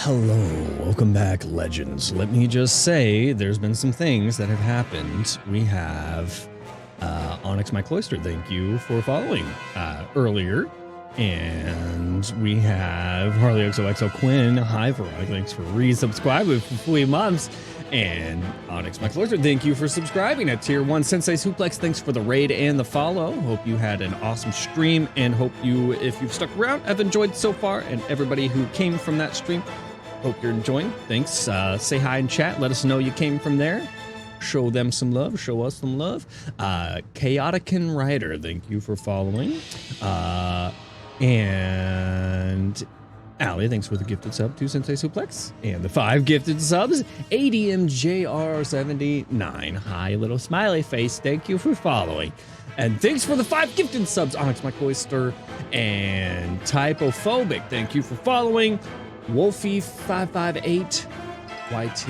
Hello, welcome back, Legends. Let me just say, there's been some things that have happened. We have Onyx My Cloister, thank you for following earlier. And we have Harley XOXO Quinn, hi Veronica, thanks for resubscribing for 3 months. And Onyx My Cloister, thank you for subscribing at Tier 1. Sensei Suplex, thanks for the raid and the follow. Hope you had an awesome stream and hope you, if you've stuck around, have enjoyed so far. And everybody who came from that stream, hope you're enjoying. Thanks. Say hi in chat. Let us know you came from there. Show them some love. Show us some love. Chaotican Rider, thank you for following. And Allie, thanks for the gifted sub to Sensei Suplex. And the 5 gifted subs. ADMJR79. Hi, little smiley face. Thank you for following. And thanks for the 5 gifted subs, Onyx My Cloister and Typophobic. Thank you for following. Wolfie558 YT,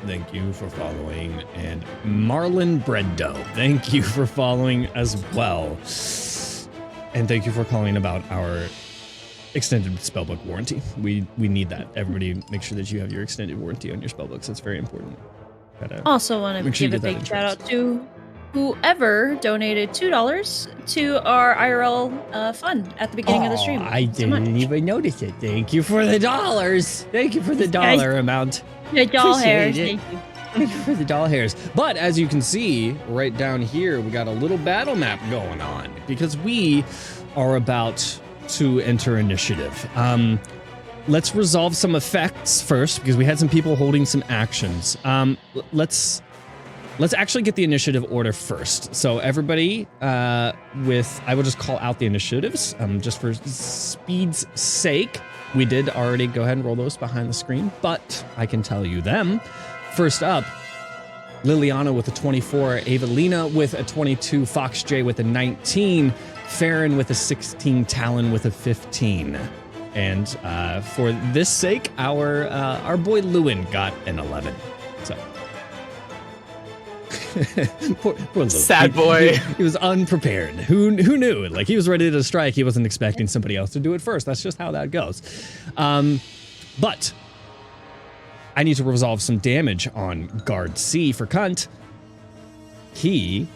thank you for following. And Marlon Bread Dough, thank you for following as well. And thank you for calling about our extended spellbook warranty. We need that. Everybody make sure that you have your extended warranty on your spellbooks. That's very important. Also want to give a big shout out to whoever donated $2 to our IRL fund at the beginning of the stream. I didn't even notice it. Thank you for the dollars. Thank you for the dollar amount. The doll hairs. Thank you. Thank you for the doll hairs. But as you can see right down here, we got a little battle map going on because we are about to enter initiative. Let's resolve some effects first because we had some people holding some actions. Let's actually get the initiative order first. So everybody I will just call out the initiatives just for speed's sake. We did already go ahead and roll those behind the screen, but I can tell you them. First up, Liliana with a 24, Evelina with a 22, Fox J with a 19, Farron with a 16, Talon with a 15. And for this sake, our boy Lewin got an 11. So. poor little sad boy. He was unprepared. Who knew? Like, he was ready to strike. He wasn't expecting somebody else to do it first. That's just how that goes. But I need to resolve some damage on guard C for Cunt. He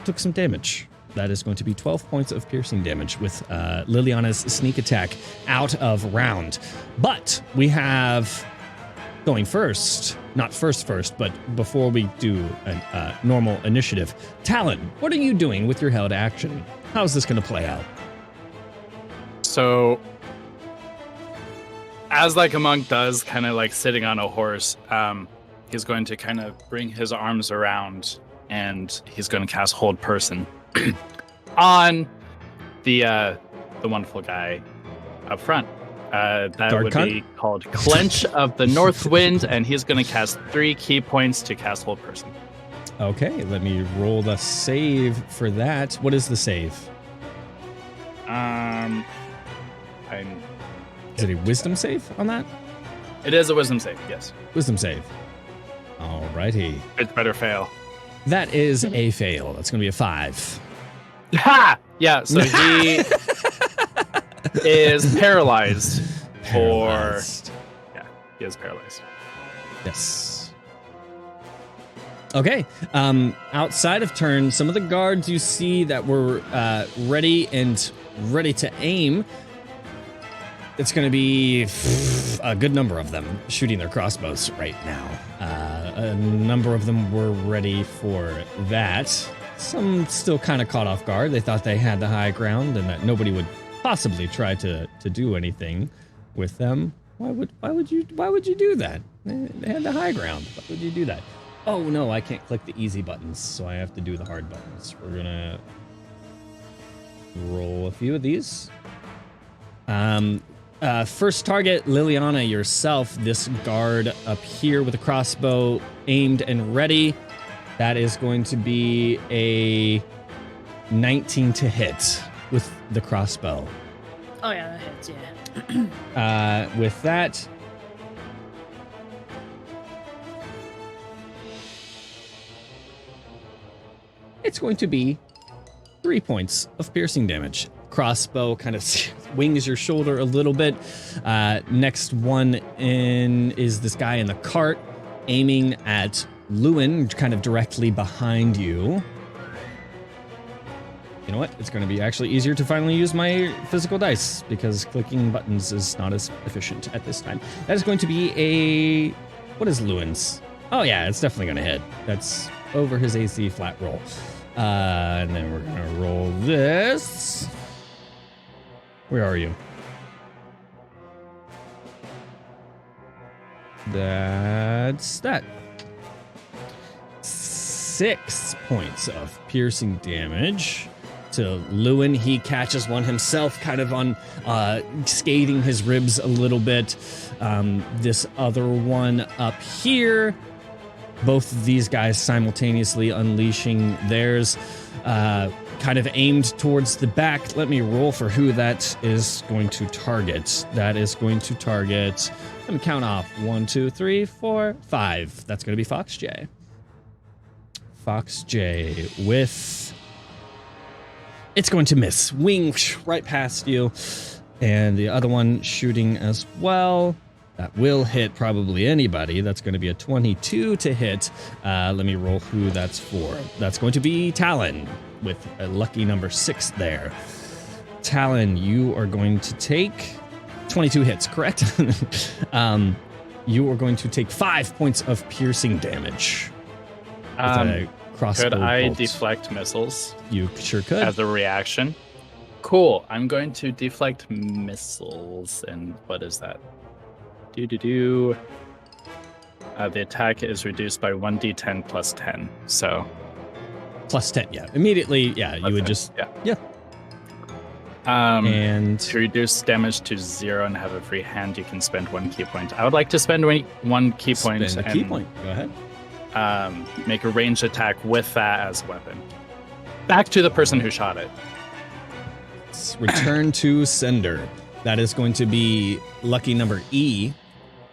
took some damage. That is going to be 12 points of piercing damage with Liliana's sneak attack out of round. But we have going first. Not first, but before we do a normal initiative. Talon, what are you doing with your held action? How's this going to play out? So, as like a monk does, kind of like sitting on a horse, he's going to kind of bring his arms around and he's going to cast Hold Person on the wonderful guy up front. That Dark would Cunt? be called Clench of the North Wind, and he's going to cast 3 key points to cast Hold Person. Okay, let me roll the save for that. What is the save? Is it a wisdom save on that? It is a wisdom save, yes. Wisdom save. Alrighty. It's better fail. That is a fail. That's going to be a 5. Ha! Yeah, so he is paralyzed. Yeah, he is paralyzed. Yes. Okay. Outside of turn, some of the guards you see that were ready to aim. It's going to be a good number of them shooting their crossbows right now. A number of them were ready for that. Some still kind of caught off guard. They thought they had the high ground and that nobody would possibly try to do anything with them. Why would you do that? They had the high ground. Why would you do that? Oh no, I can't click the easy buttons, so I have to do the hard buttons. We're gonna roll a few of these. First target, Liliana yourself. This guard up here with a crossbow aimed and ready. That is going to be a 19 to hit with the crossbow. Oh yeah, that hits, yeah. With that, it's going to be 3 points of piercing damage. crossbow kind of wings your shoulder a little bit. Next one in is this guy in the cart, aiming at Lewin, kind of directly behind you. You know what? It's going to be actually easier to finally use my physical dice because clicking buttons is not as efficient at this time. That is going to be a... What is Lewin's? Oh, yeah, it's definitely going to hit. That's over his AC flat roll. And then we're going to roll this. Where are you? That's that. 6 points of piercing damage to Lewin. He catches one himself, kind of on scathing his ribs a little bit. This other one up here, both of these guys simultaneously unleashing theirs, kind of aimed towards the back. Let me roll for who that is going to target. That is going to target, let me count off, 1, 2, 3, 4, 5. That's going to be Fox J. Fox J with... It's going to miss. Wing right past you. And the other one shooting as well. That will hit probably anybody. That's going to be a 22 to hit. Let me roll who that's for. That's going to be Talon with a lucky number 6 there. Talon, you are going to take 22 hits, correct? You are going to take 5 points of piercing damage. Could I deflect missiles? You sure could. As a reaction. Cool. I'm going to deflect missiles. And what is that? The attack is reduced by 1d10 plus 10. So. Plus 10, yeah. Immediately, yeah. You would 10, just. Yeah. And to reduce damage to 0 and have a free hand, you can spend 1 key point. I would like to spend 1 key point. Spend a key point. Go ahead. Make a ranged attack with that as a weapon. Back to the person who shot it. Return to sender. That is going to be lucky number E.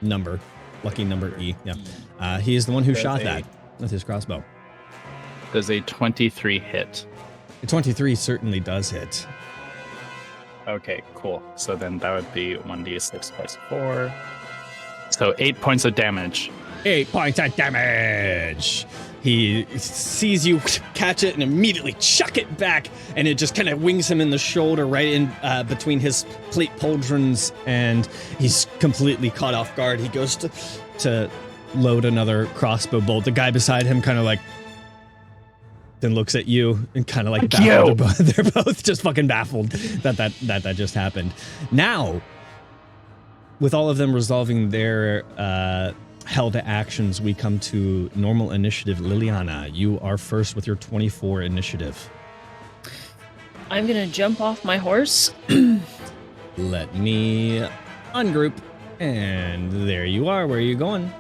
Lucky number E. Yeah. He is the one who shot that with his crossbow. Does a 23 hit? A 23 certainly does hit. Okay, cool. So then that would be 1d6 plus 4. So 8 points of damage. 8 points of damage. He sees you catch it and immediately chuck it back, and it just kind of wings him in the shoulder right in between his plate pauldrons, and he's completely caught off guard. He goes to load another crossbow bolt. The guy beside him kind of like then looks at you and kind of like baffled. They're both just fucking baffled that just happened. Now, with all of them resolving their held actions, we come to normal initiative. Liliana, you are first with your 24 initiative. I'm gonna jump off my horse. Let me ungroup, and there you are. Where are you going?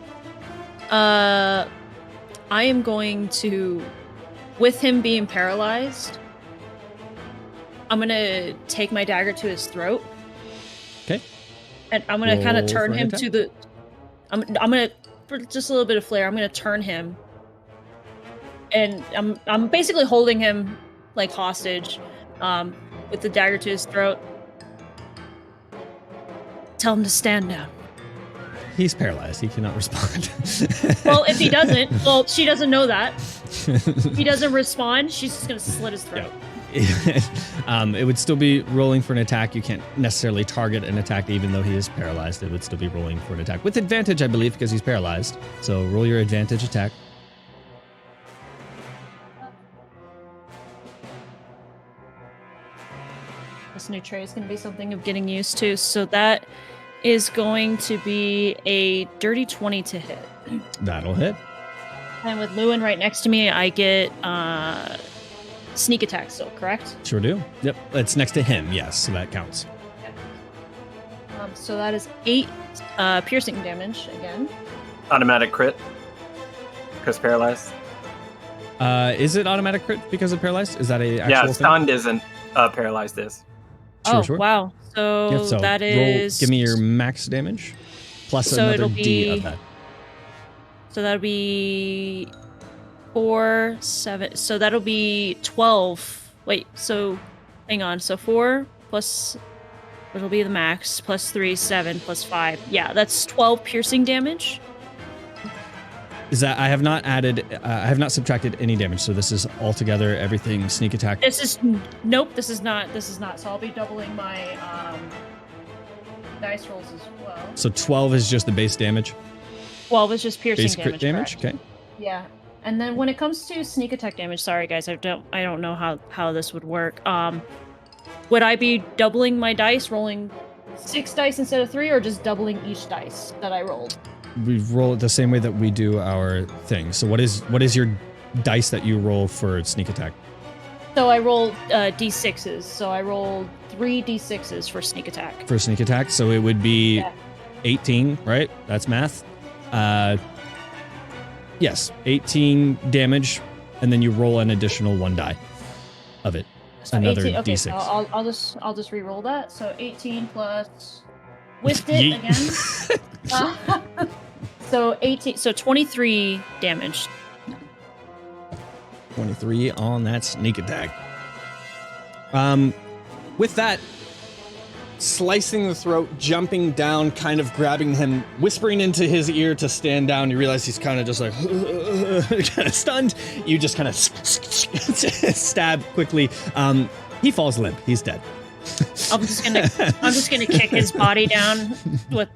I am going to, with him being paralyzed, I'm gonna take my dagger to his throat. Okay. And I'm gonna kind of turn him to the. I'm gonna, for just a little bit of flair, I'm gonna turn him, and I'm basically holding him like hostage, with the dagger to his throat. Tell him to stand down. He's paralyzed. He cannot respond. Well, if he doesn't, well, she doesn't know that. If he doesn't respond, she's just gonna slit his throat. Yeah. It would still be rolling for an attack. You can't necessarily target an attack even though he is paralyzed. It would still be rolling for an attack with advantage, I believe, because he's paralyzed. So roll your advantage attack. This new tray is going to be something of getting used to. So that is going to be a dirty 20 to hit. That'll hit. And with Lewin right next to me, I get sneak attack still, correct? Sure do. Yep. It's next to him. Yes. So that counts. Okay. So that is 8 piercing damage again. Automatic crit. Because paralyzed. Is it automatic crit because of paralyzed? Is that a actual thing? Stunned isn't. Paralyzed is. Sure. Wow. So, so that is... Give me your max damage. Plus another D of that. So that'll be 4, 7. So that'll be 12. Wait, so hang on. So 4 plus, it'll be the max, plus 3, 7, plus 5. Yeah, that's 12 piercing damage. Is that I have not added, I have not subtracted any damage. So this is altogether everything sneak attack. This is nope. This is not. So I'll be doubling my dice rolls as well. So 12 is just the base damage. 12 is just piercing Base crit damage. Correct. Okay. Yeah, and then when it comes to sneak attack damage, sorry guys, I don't know how this would work. Would I be doubling my dice, rolling 6 dice instead of 3, or just doubling each dice that I rolled? We roll it the same way that we do our thing. So what is your dice that you roll for sneak attack? So I roll d6s. So I roll 3 d6s for sneak attack. For sneak attack, so it would be 18, right? That's math. Yes, 18 damage, and then you roll an additional 1 die of it. So Another 18, okay, d6. so I'll just re-roll that. So 18 plus whiffed it again. So 18, so 23 damage. 23 on that sneak attack. With that, slicing the throat, jumping down, kind of grabbing him, whispering into his ear to stand down. You realize he's kind of just like kind of stunned. You just kind of stab quickly. He falls limp. He's dead. I'm just gonna kick his body down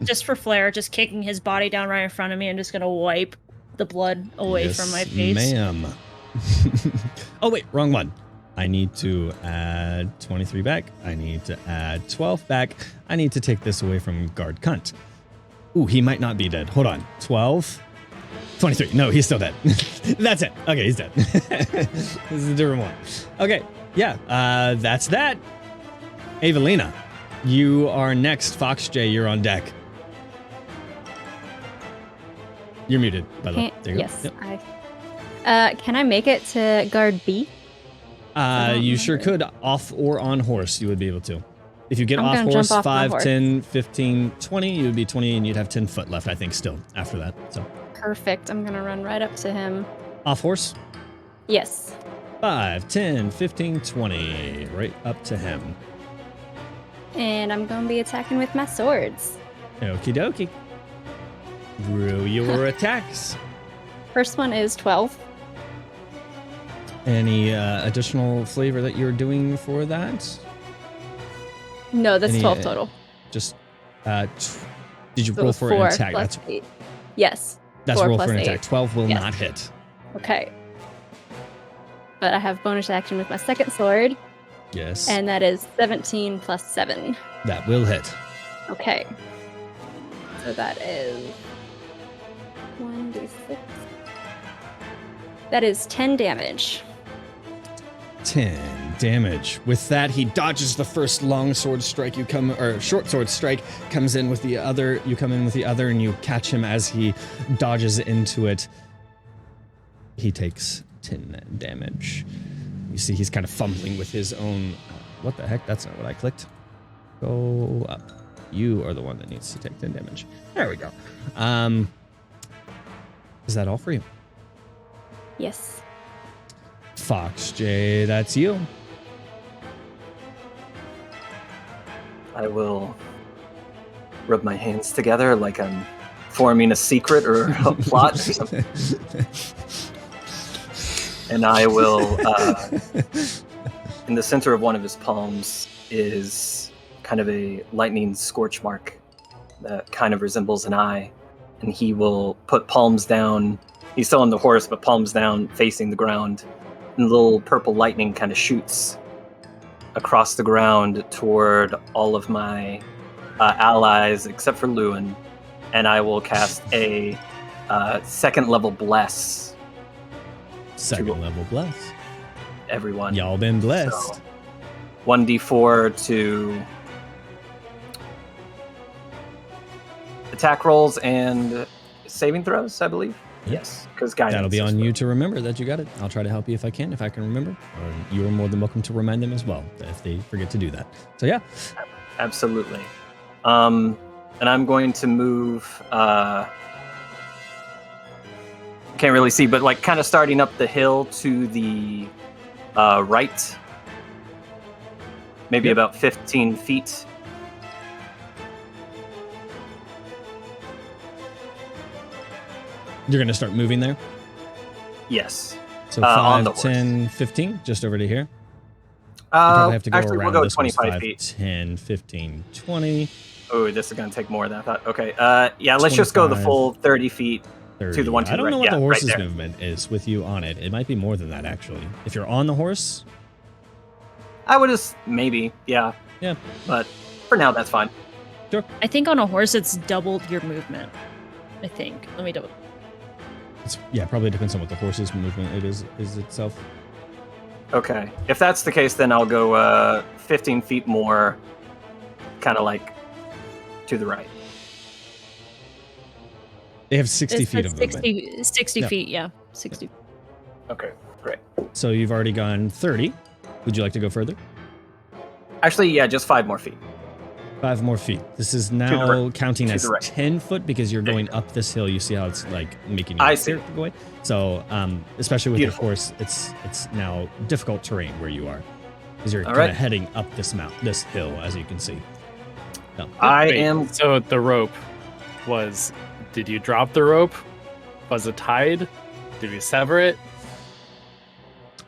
just for flair, just kicking his body down right in front of me. I'm just gonna wipe the blood away from my face. Ma'am. Oh wait, wrong one. I need to add 23 back. I need to add 12 back. I need to take this away from guard cunt. Ooh, he might not be dead. Hold on. 12. 23. No, he's still dead. That's it. Okay, he's dead. This is a different one. Okay, yeah, that's that. Evelina, you are next. Fox J, you're on deck. You're muted, by the way. There you yes, go. yep. Can I make it to guard B? You sure could. Off or on horse, you would be able to. If you get I'm off gonna horse, jump off my 5, horse. 10, 15, 20, you would be 20, and you'd have 10 foot left, I think, still, after that. So Perfect. I'm gonna run right up to him. off horse, Yes. 5, 10, 15, 20, right up to him. And I'm gonna be attacking with my swords. Okie dokie. Roll your attacks. First one is 12. Any additional flavor that you're doing for that? No, that's Any, 12 total. Just, did you So it roll was for 4 an attack? plus 8. Yes. That's 4 roll plus for an 8. attack. 12 will Yes. not hit. Okay. But I have bonus action with my second sword, Yes. and that is 17 plus 7. That will hit. Okay. So that is 1d6. That is 10 damage. 10 damage. With that, he dodges the first long sword strike. Short sword strike comes in with the other. You come in with the other, and you catch him as he dodges into it. He takes 10 damage. You see, he's kind of fumbling with his own. What the heck? That's not what I clicked. Go up. You are the one that needs to take 10 damage. There we go. Is that all for you? Yes. Fox J, that's you. I will rub my hands together like I'm forming a secret or a plot or something. And I will, in the center of one of his palms is kind of a lightning scorch mark that kind of resembles an eye. And he will put palms down. He's still on the horse, but palms down facing the ground. And little purple lightning kind of shoots across the ground toward all of my allies, except for Lewin. And I will cast a second level bless. Second level bless. Everyone. Y'all been blessed. So, 1d4 to attack rolls and saving throws, I believe. Yes, because guidance. That'll be on is you to remember that you got it. I'll try to help you if I can remember. Or you are more than welcome to remind them as well if they forget to do that. So yeah. Absolutely. And I'm going to move. Can't really see, but like kind of starting up the hill to the right. maybe about 15 feet. You're going to start moving there? Yes. So on 5, the 10, 15, just over to here. You probably have to go actually, around. we'll go this one's 25 5, feet. 10, 15, 20. Oh, this is going to take more than I thought. Okay. Yeah, let's just go the 25, full 30 feet 30. to the one to I the don't right. know what Yeah, the horse's right there. movement is with you on it. It might be more than that, actually. If you're on the horse, I would just maybe, yeah. Yeah. But for now, that's fine. sure. I think on a horse it's doubled your movement. I think. Let me double. Yeah, probably depends on what the horse's movement is itself. Okay. If that's the case, then I'll go 15 feet more, kind of like to the right. They have 60 It's feet at of movement. 60 Yeah. feet, yeah. 60. Okay, great. So you've already gone 30. Would you like to go further? Actually, yeah, just 5 more feet. 5 more feet. This is the now right. counting To as the right. 10 foot because you're There you going up this hill. You see how it's like making I your see. character go away. So, especially with Beautiful. the horse, it's now difficult terrain where you are, because you're All kind right. of heading up this hill, as you can see. No. I Wait, am. So the rope was. Did you drop the rope? Was it tied? Did we sever it?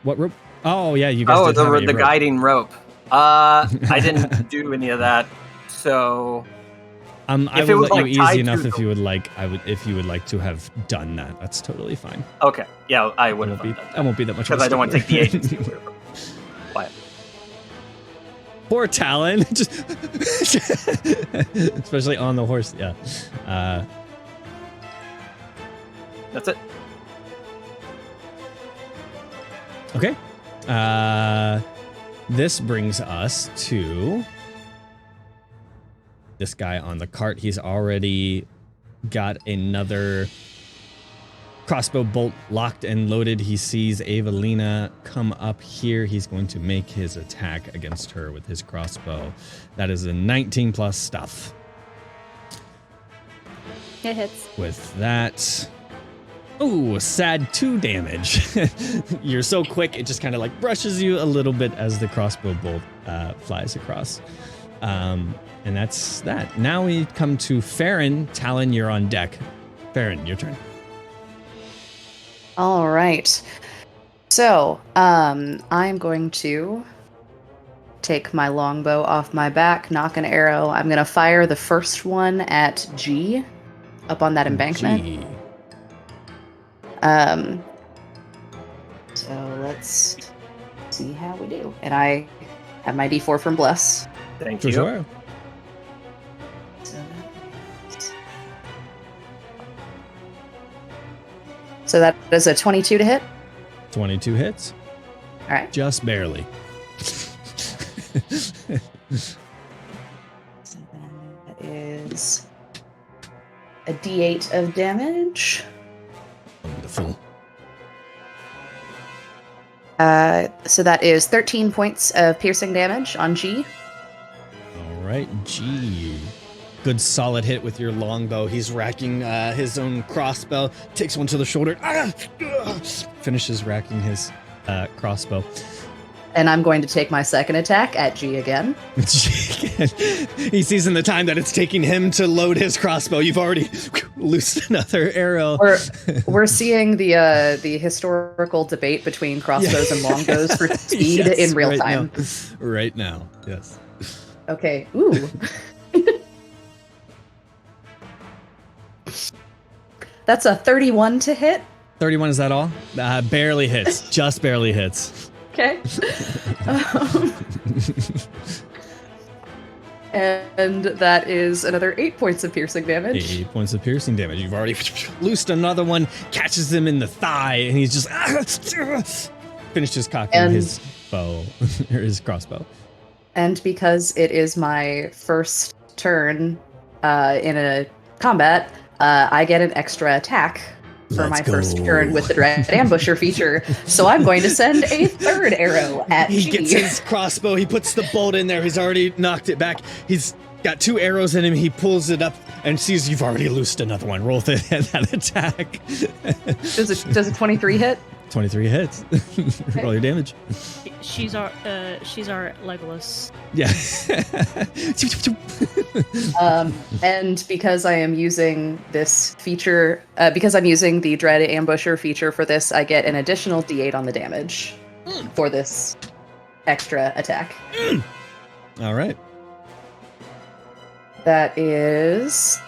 What rope? Oh yeah, you guys. Oh, did have a the rope. guiding rope. I didn't do any of that. So I if it will was, let like, you tied easy enough to if the- you would like. If you would like to have done that. That's totally fine. okay, yeah, I would I have won't done be. that I won't be that much. of a because I don't want to take the stickler. agency away from. Quiet. Poor Talon, just especially on the horse. Yeah. That's it. Okay. This brings us to this guy on the cart. He's already got another crossbow bolt locked and loaded. He sees Evelina come up here. He's going to make his attack against her with his crossbow. That is a 19 plus stuff. It hits. With that, ooh, sad 2 damage. You're so quick, it just kind of like brushes you a little bit as the crossbow bolt flies across. And that's that. Now we come to Farron. Talon, you're on deck. Farron, your turn. All right. So, I'm going to take my longbow off my back, knock an arrow. I'm going to fire the first one at G up on that embankment. Gee. So let's see how we do. And I have my D4 from Bless. Thank For you. sure. So that is a 22 to hit. 22 hits. All right. Just barely. So then that is a D8 of damage. Wonderful. So that is 13 points of piercing damage on G. All right, G. Good solid hit with your longbow. He's racking his own crossbow. Takes one to the shoulder. Finishes racking his crossbow. And I'm going to take my second attack at G again. He sees in the time that it's taking him to load his crossbow, you've already loosed another arrow. We're seeing the historical debate between crossbows and longbows for speed Yes, in real right time. now. Right now, yes. Okay. Ooh. That's a 31 to hit. 31, is that all? Barely hits. Just barely hits. Okay. And that is another 8 points of piercing damage. 8 points of piercing damage. You've already loosed another one, catches him in the thigh, and he's just finishes cocking And- his bow, or his crossbow. And because it is my first turn in a combat, I get an extra attack for Let's my first go. turn with the Dread Ambusher feature. So I'm going to send a third arrow at He G. gets his crossbow, he puts the bolt in there, he's already knocked it back. He's got 2 arrows in him, he pulls it up and sees you've already loosed another one. Roll that attack. Does a 23 hit? 23 hits. Roll your damage. She's our Legolas. Yeah. And because I am using this feature, because I'm using the Dread Ambusher feature for this, I get an additional D8 on the damage for this extra attack. All right. That is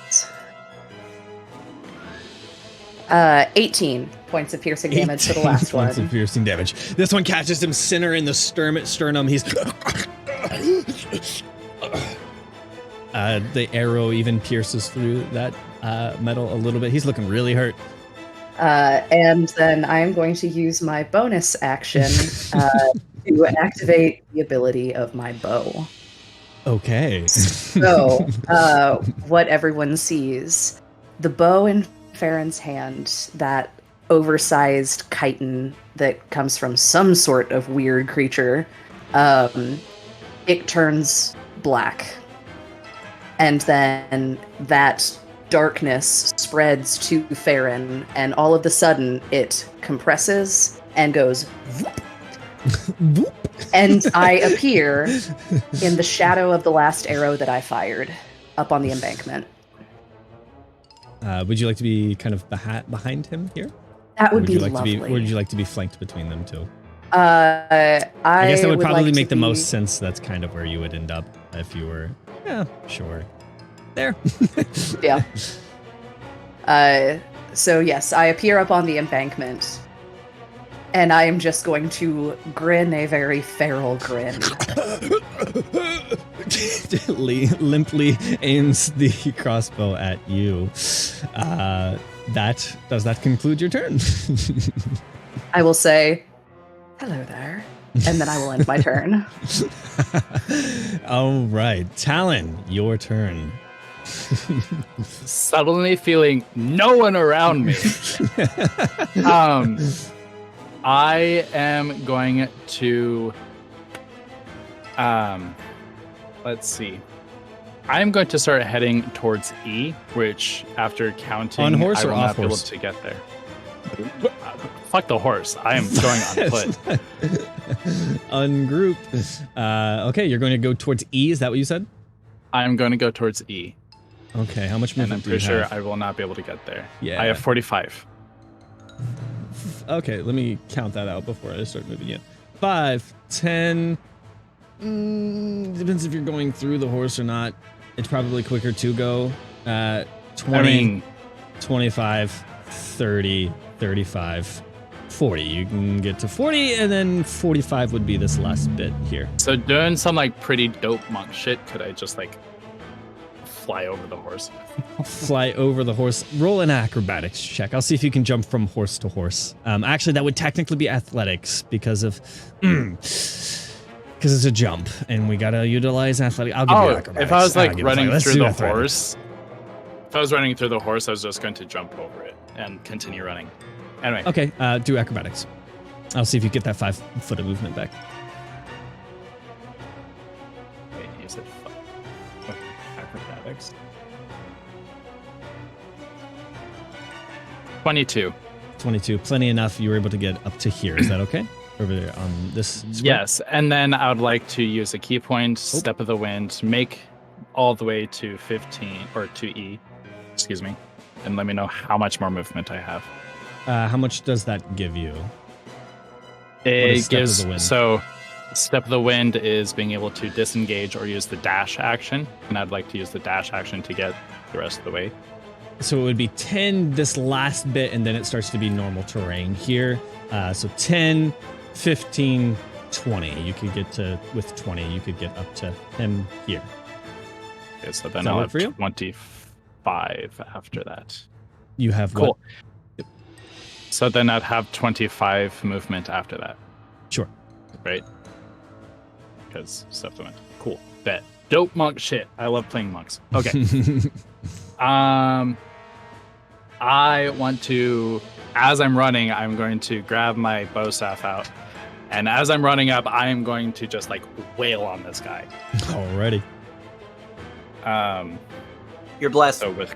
18 points of piercing damage for the last one. Points of piercing damage. This one catches him center in the sternum. He's the arrow even pierces through that metal a little bit. He's looking really hurt. And then I am going to use my bonus action to activate the ability of my bow. Okay. So, what everyone sees, the bow in Farron's hand, that oversized chitin that comes from some sort of weird creature, it turns black. And then that darkness spreads to Farron, and all of a sudden it compresses and goes whoop. And I appear in the shadow of the last arrow that I fired up on the embankment. Would you like to be kind of behind him here? That would be lovely. Would you like to be flanked between them two? I guess that would probably like make the most sense. That's kind of where you would end up if you were. Yeah, sure. There. Yeah. So yes, I appear up on the embankment, and I am just going to grin a very feral grin. Limply aims the crossbow at you. Does that conclude your turn? I will say, hello there, and then I will end my turn. All right, Talon, your turn. Suddenly feeling no one around me. I am going to let's see. I'm going to start heading towards E, which after counting on horse I will or not off be able horse? to get there. Fuck the horse. I am going on foot. Ungroup. Okay, you're going to go towards E, is that what you said? I'm going to go towards E. Okay, how much And I'm movement do you pretty sure have? I will not be able to get there. Yeah. I have 45. Okay, let me count that out before I start moving you. 5, 10. Depends if you're going through the horse or not. It's probably quicker to go. 20, 25, 30, 35, 40. You can get to 40, and then 45 would be this last bit here. So doing some like pretty dope monk shit, could I just like fly over the horse? Fly over the horse. Roll an acrobatics check. I'll see if you can jump from horse to horse. Actually, that would technically be athletics because of because it's a jump, and we gotta utilize athletic. I'll give you acrobatics. If I was like running Let's through do the athletics. horse, if I was running through the horse, I was just going to jump over it and continue running. Anyway. Okay, do acrobatics. I'll see if you get that 5 foot of movement back. Wait, you said acrobatics. 22. 22, plenty enough. You were able to get up to here. Is that okay? Over there on this square? Yes, and then I would like to use a key point, Step of the Wind, make all the way to 15 or to E, excuse me, and let me know how much more movement I have. How much does that give you? It Step of gives the Wind? so Step of the Wind is being able to disengage or use the dash action, and I'd like to use the dash action to get the rest of the way. So it would be 10 this last bit, and then it starts to be normal terrain here. So 10, 15, 20. You could get to, with 20, you could get up to him here. Okay, so then that I'll work have for you? 25 after that. You have Cool. what? So then I'd have 25 movement after that. Sure. Right? Because Step of the Wind. Cool. Bet. Dope monk shit. I love playing monks. Okay. I want to, as I'm running, I'm going to grab my bow staff out. And as I'm running up, I'm going to just like wail on this guy. Alrighty. You're blessed. So with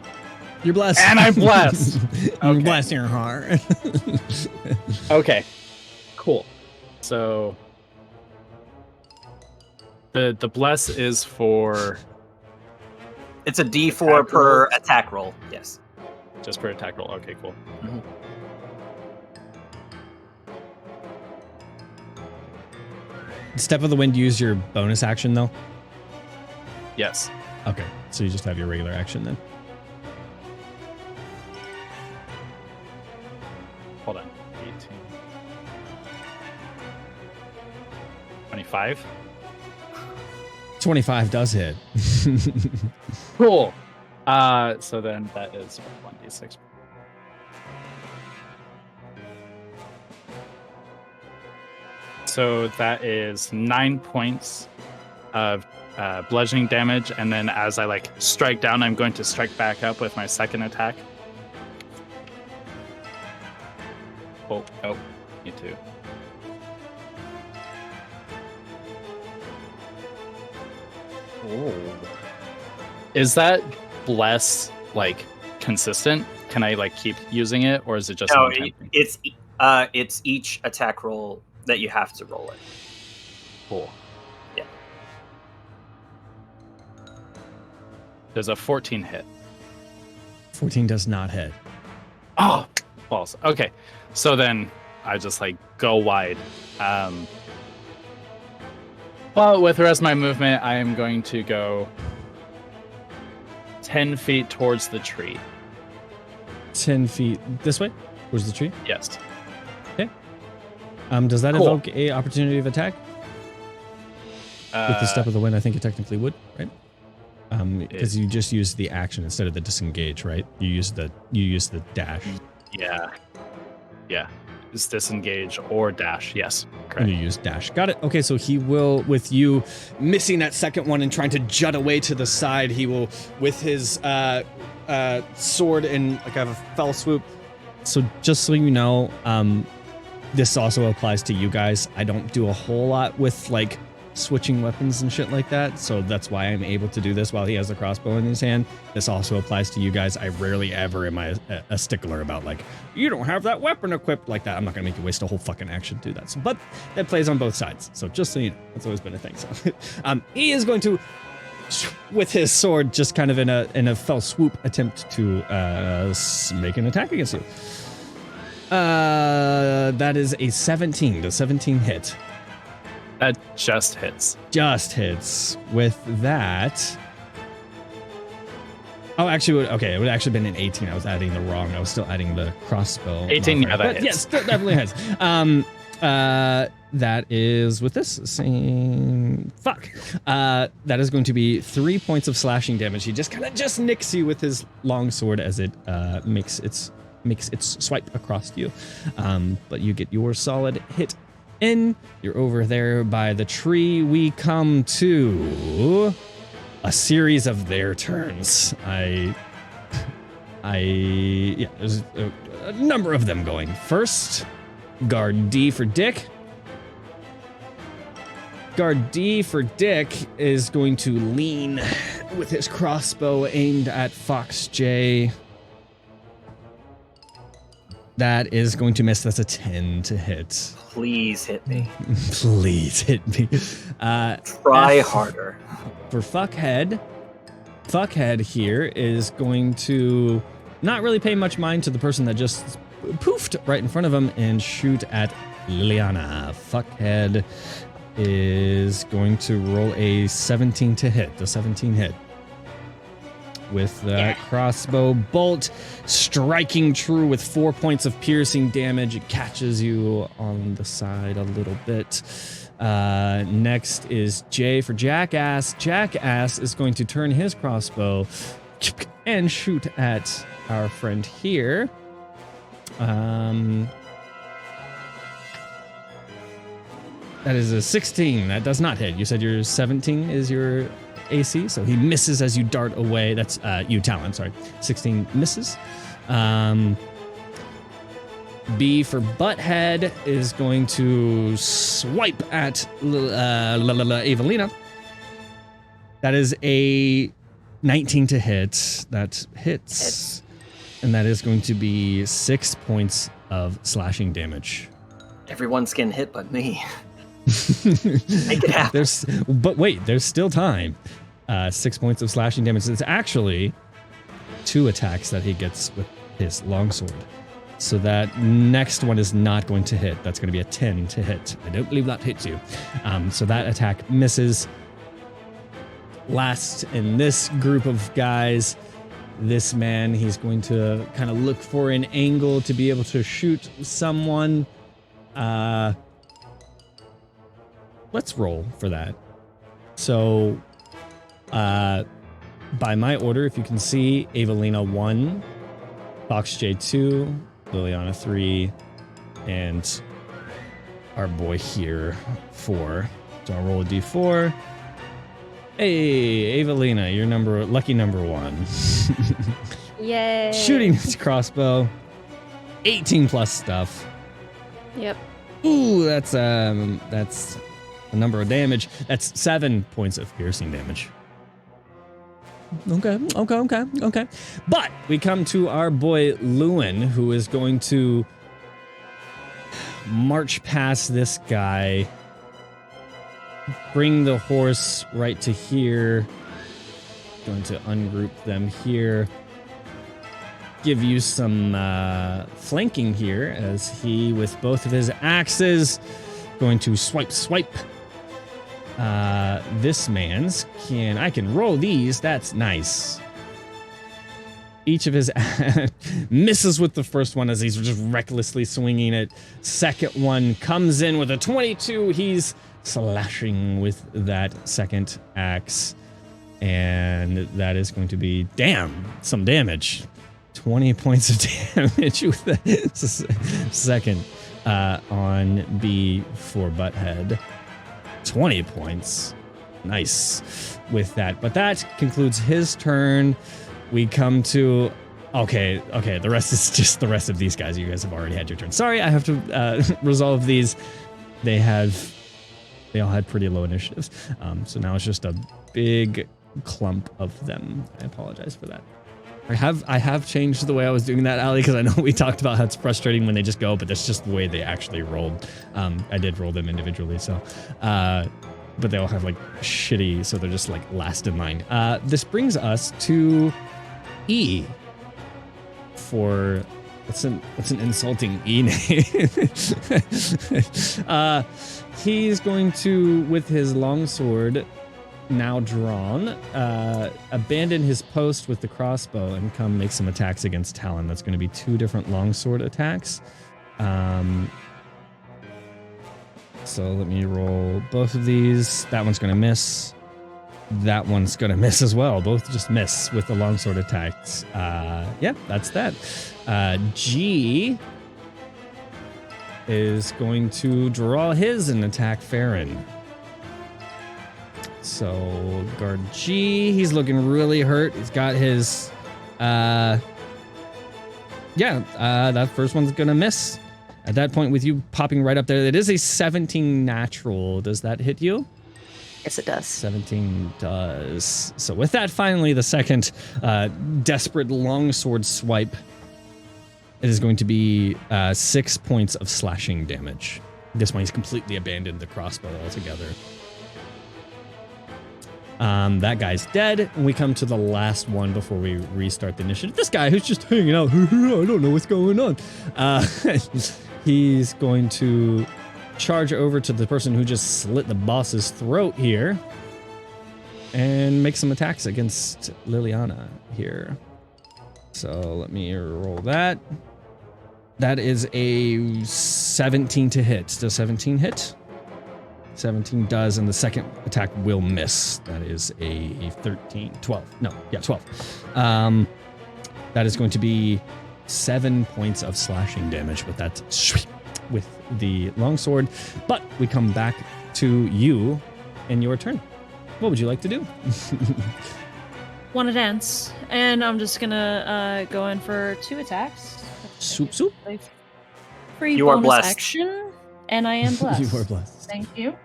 You're blessed. And I'm blessed. I'm Okay. blessed your heart. Okay. Cool. So the bless is for It's a D4 Attack per roll? attack roll. Yes. just for attack roll. Okay, cool. Step of the Wind, use your bonus action though. Yes. Okay, so you just have your regular action then. Hold on. 18. 25. 25 does hit. Cool. So then that is 1d6. So that is 9 points of bludgeoning damage, and then as I like strike down, I'm going to strike back up with my second attack. Oh, me too. Oh. Is that bless like consistent? Can I like keep using it, or is it just No, one time thing? it's each attack roll that you have to roll it. Cool. Yeah. There's a 14 hit. 14 does not hit. Oh, false. Okay, so then I just like go wide. Well, with the rest of my movement, I am going to go 10 feet towards the tree. 10 feet this way? Where's the tree? Yes. Does that Cool. invoke a opportunity of attack? With the Step of the Wind, I think it technically would, right? Because you just use the action instead of the disengage, right? You use the dash. Yeah. It's disengage or dash. Yes. And Correct. you use dash. Got it. Okay, so he will, with you missing that second one and trying to jut away to the side, he will, with his sword and like have a fell swoop. So just so you know, this also applies to you guys. I don't do a whole lot with like switching weapons and shit like that, so that's why I'm able to do this while he has a crossbow in his hand. This also applies to you guys. I rarely ever am I a stickler about like, you don't have that weapon equipped like that. I'm not gonna make you waste a whole fucking action to do that. So, but that plays on both sides. So just so you know, that's always been a thing. So he is going to, with his sword, just kind of in a fell swoop, attempt to make an attack against you. That is a 17. Does 17 hit? That just hits. Just hits. With that, oh, actually, okay, it would actually been an 18. I was adding the wrong. I was still adding the crossbow. 18, yeah, that but hits. yes, still definitely hits. That is with this same fuck. That is going to be 3 points of slashing damage. He just kind of just nicks you with his long sword as it makes its swipe across you. But you get your solid hit in. You're over there by the tree. We come to a series of their turns. Yeah, there's a number of them going. First, guard D for Dick. Guard D for Dick is going to lean with his crossbow aimed at Fox J. That is going to miss. That's a 10 to hit. Please hit me. Please hit me. Try harder. For Fuckhead here is going to not really pay much mind to the person that just poofed right in front of him and shoot at Liliana. Fuckhead is going to roll a 17 to hit. The 17 hit. With that crossbow bolt striking true with 4 points of piercing damage. It catches you on the side a little bit. Next is J for Jackass. Jackass is going to turn his crossbow and shoot at our friend here. That is a 16. That does not hit. You said your 17 is your AC, so he misses as you dart away. That's you, Talon, sorry. 16 misses. B for Butthead is going to swipe at Evelina. That is a 19 to hit. That hits. And that is going to be 6 points of slashing damage. Everyone's getting hit but me. Make it happen. But wait, there's still time. 6 points of slashing damage. It's actually 2 attacks that he gets with his longsword. So that next one is not going to hit. That's going to be a 10 to hit. I don't believe that hits you. So that attack misses. Last in this group of guys, this man, he's going to kind of look for an angle to be able to shoot someone. Let's roll for that. So, by my order, if you can see, Evelina 1, Fox J 2, Liliana 3, and our boy here 4. So I'll roll a d4. Hey, Evelina, you're lucky number 1. Yay. Shooting his crossbow. 18 plus stuff. Yep. Ooh, that's a number of damage. That's 7 points of piercing damage. Okay. But we come to our boy Lewin, who is going to march past this guy, bring the horse right to here. Going to ungroup them here. Give you some flanking here as he, with both of his axes, going to swipe. This man's I can roll these. That's nice. Each of his misses with the first one as he's just recklessly swinging it. Second one comes in with a 22. He's slashing with that second axe. And that is going to be, some damage. 20 points of damage with the second on B for Butthead. 20 points. Nice with that. But that concludes his turn. We come to... Okay, the rest is just the rest of these guys. You guys have already had your turn. Sorry, I have to resolve these. They all had pretty low initiatives. So now it's just a big clump of them. I apologize for that. I have changed the way I was doing that, Ali, because I know we talked about how it's frustrating when they just go, but that's just the way they actually rolled. I did roll them individually, so... but they all have, like, shitty, so they're just, like, last in line. This brings us to E. For... What's an insulting E name? He's going to, with his longsword... now drawn, abandon his post with the crossbow and come make some attacks against Talon. That's going to be 2 different longsword attacks. So let me roll both of these. That one's going to miss. That one's going to miss as well. Both just miss with the longsword attacks. Yeah, that's that. G is going to draw his and attack Farron. So, guard G, he's looking really hurt. He's got his, that first one's gonna miss. At that point, with you popping right up there, it is a 17 natural. Does that hit you? Yes, it does. 17 does. So with that, finally, the second desperate longsword swipe, it is going to be 6 points of slashing damage. This one, he's completely abandoned the crossbow altogether. That guy's dead. And we come to the last one before we restart the initiative. This guy who's just hanging out. I don't know what's going on. He's going to charge over to the person who just slit the boss's throat here and make some attacks against Liliana here. So let me roll that. That is a 17 to hit. Does 17 hit? 17 does, and the second attack will miss. That is a 12. No, yeah, 12. That is going to be 7 points of slashing damage with that, with the longsword. But we come back to you and your turn. What would you like to do? Want to dance, and I'm just gonna go in for 2 attacks. Soup. Free You are bonus blessed. action, and I am blessed. You are blessed. Thank you.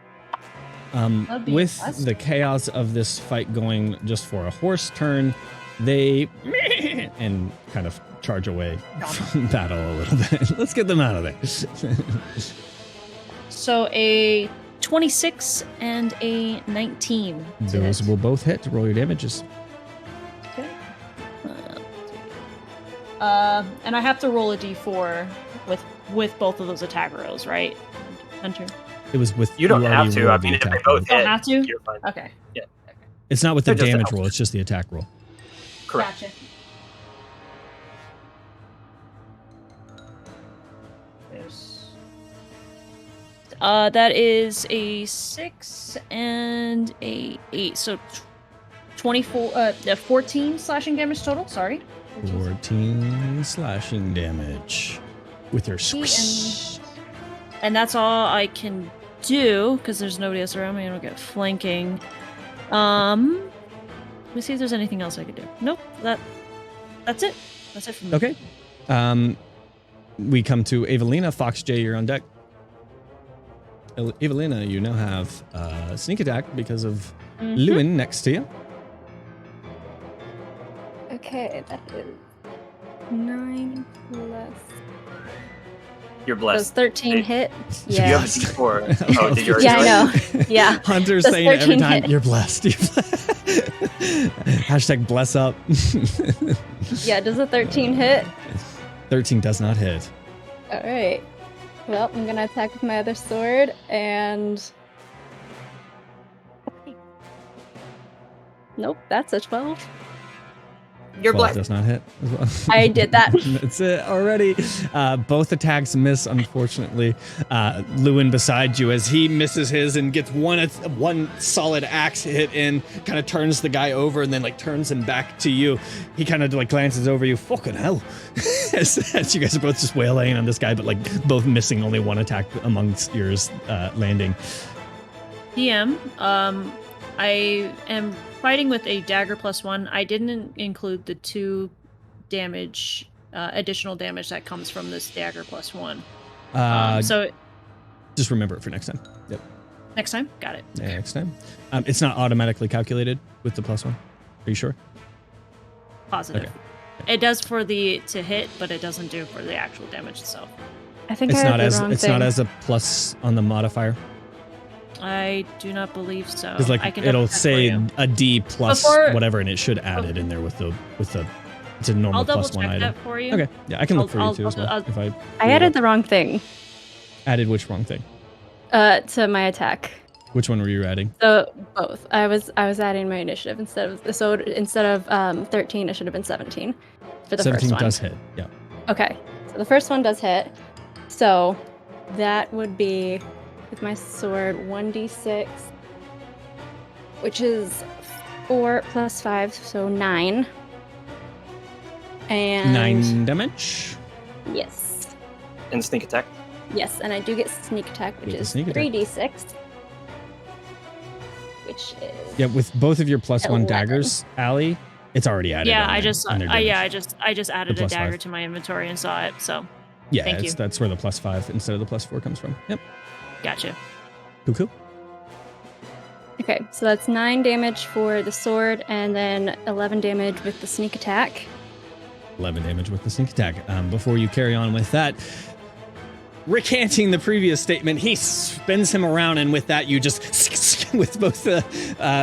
With the chaos of this fight going just for a horse turn, they and kind of charge away from battle a little bit. Let's get them out of there. So a 26 and a 19. Those will both hit. Roll your damages. Okay. And I have to roll a d4 with both of those attack rolls, right, Hunter? It was with You don't have to. I rolled the mean, if they attack both roll. Don't have to? you're fine. Okay. It's not with the They're just damage an roll. It's just the attack roll. Correct. Gotcha. That is a 6 and a 8, so 24, 14 slashing damage total. Sorry. 14 slashing damage with your squish. And that's all I can do because there's nobody else around me. I don't get flanking. Let me see if there's anything else I could do. Nope. That's it. That's it for me. Okay. We come to Evelina. Fox J, you're on deck. Evelina, you now have sneak attack because of Lewin next to you. Okay, that is 9 plus. You're Does blessed. 13 hit? You Yeah. have a D4. Oh, did you already Yeah, I do it? know. Yeah. Hunter's Does saying it every 13 time, hit? you're blessed. Hashtag bless up. Yeah, does a 13 hit? 13 does not hit. All right. Well, I'm gonna attack with my other sword, and nope, that's a 12. You're 12 blessed. does not hit as well. I did that. That's it already. Both attacks miss, unfortunately. Lewin beside you, as he misses his and gets one solid axe hit in, kind of turns the guy over and then like turns him back to you. He kind of like glances over you. Fucking hell. as you guys are both just waylaying on this guy, but like both missing only one attack amongst yours landing. DM, I am fighting with a dagger +1. I didn't include the 2 damage, additional damage that comes from this dagger +1. So just remember it for next time. Yep. next time, got it. Yeah, next time. It's not automatically calculated with the +1. Are you sure? Positive. Okay. It does for the to hit, but it doesn't do for the actual damage itself. I think It's I not have as the wrong it's thing. not as a plus on the modifier. I do not believe so. Because like I can it'll double check for say you. a D plus Before- whatever, and it should add it in there with the it's a normal I'll double +1 check item. that for you. Okay, yeah, I can look for I'll- you too as well. I'll- If I added the wrong thing added which wrong thing? to my attack. Which one were you adding? So both. I was adding my initiative instead of 13, it should have been 17 for the 17 first one. does hit. Yeah. Okay, so the first one does hit. So that would be with my sword 1d6, which is 4 plus 5, so 9. And 9 damage. Yes, And sneak attack. yes, and I do get sneak attack, which Get the is sneak attack. 3d6, which is Yeah, with both of your +1 11. daggers, Allie, it's already added. Yeah, on I there, just on their I damage. just added The a +5. dagger to my inventory and saw it. So Yeah, thank you. that's where the +5 instead of the +4 comes from. Yep. gotcha. Cool. okay. So that's 9 damage for the sword, and then 11 damage with the sneak attack. 11 damage with the sneak attack. Before you carry on with that, recanting the previous statement, he spins him around, and with that, you just with both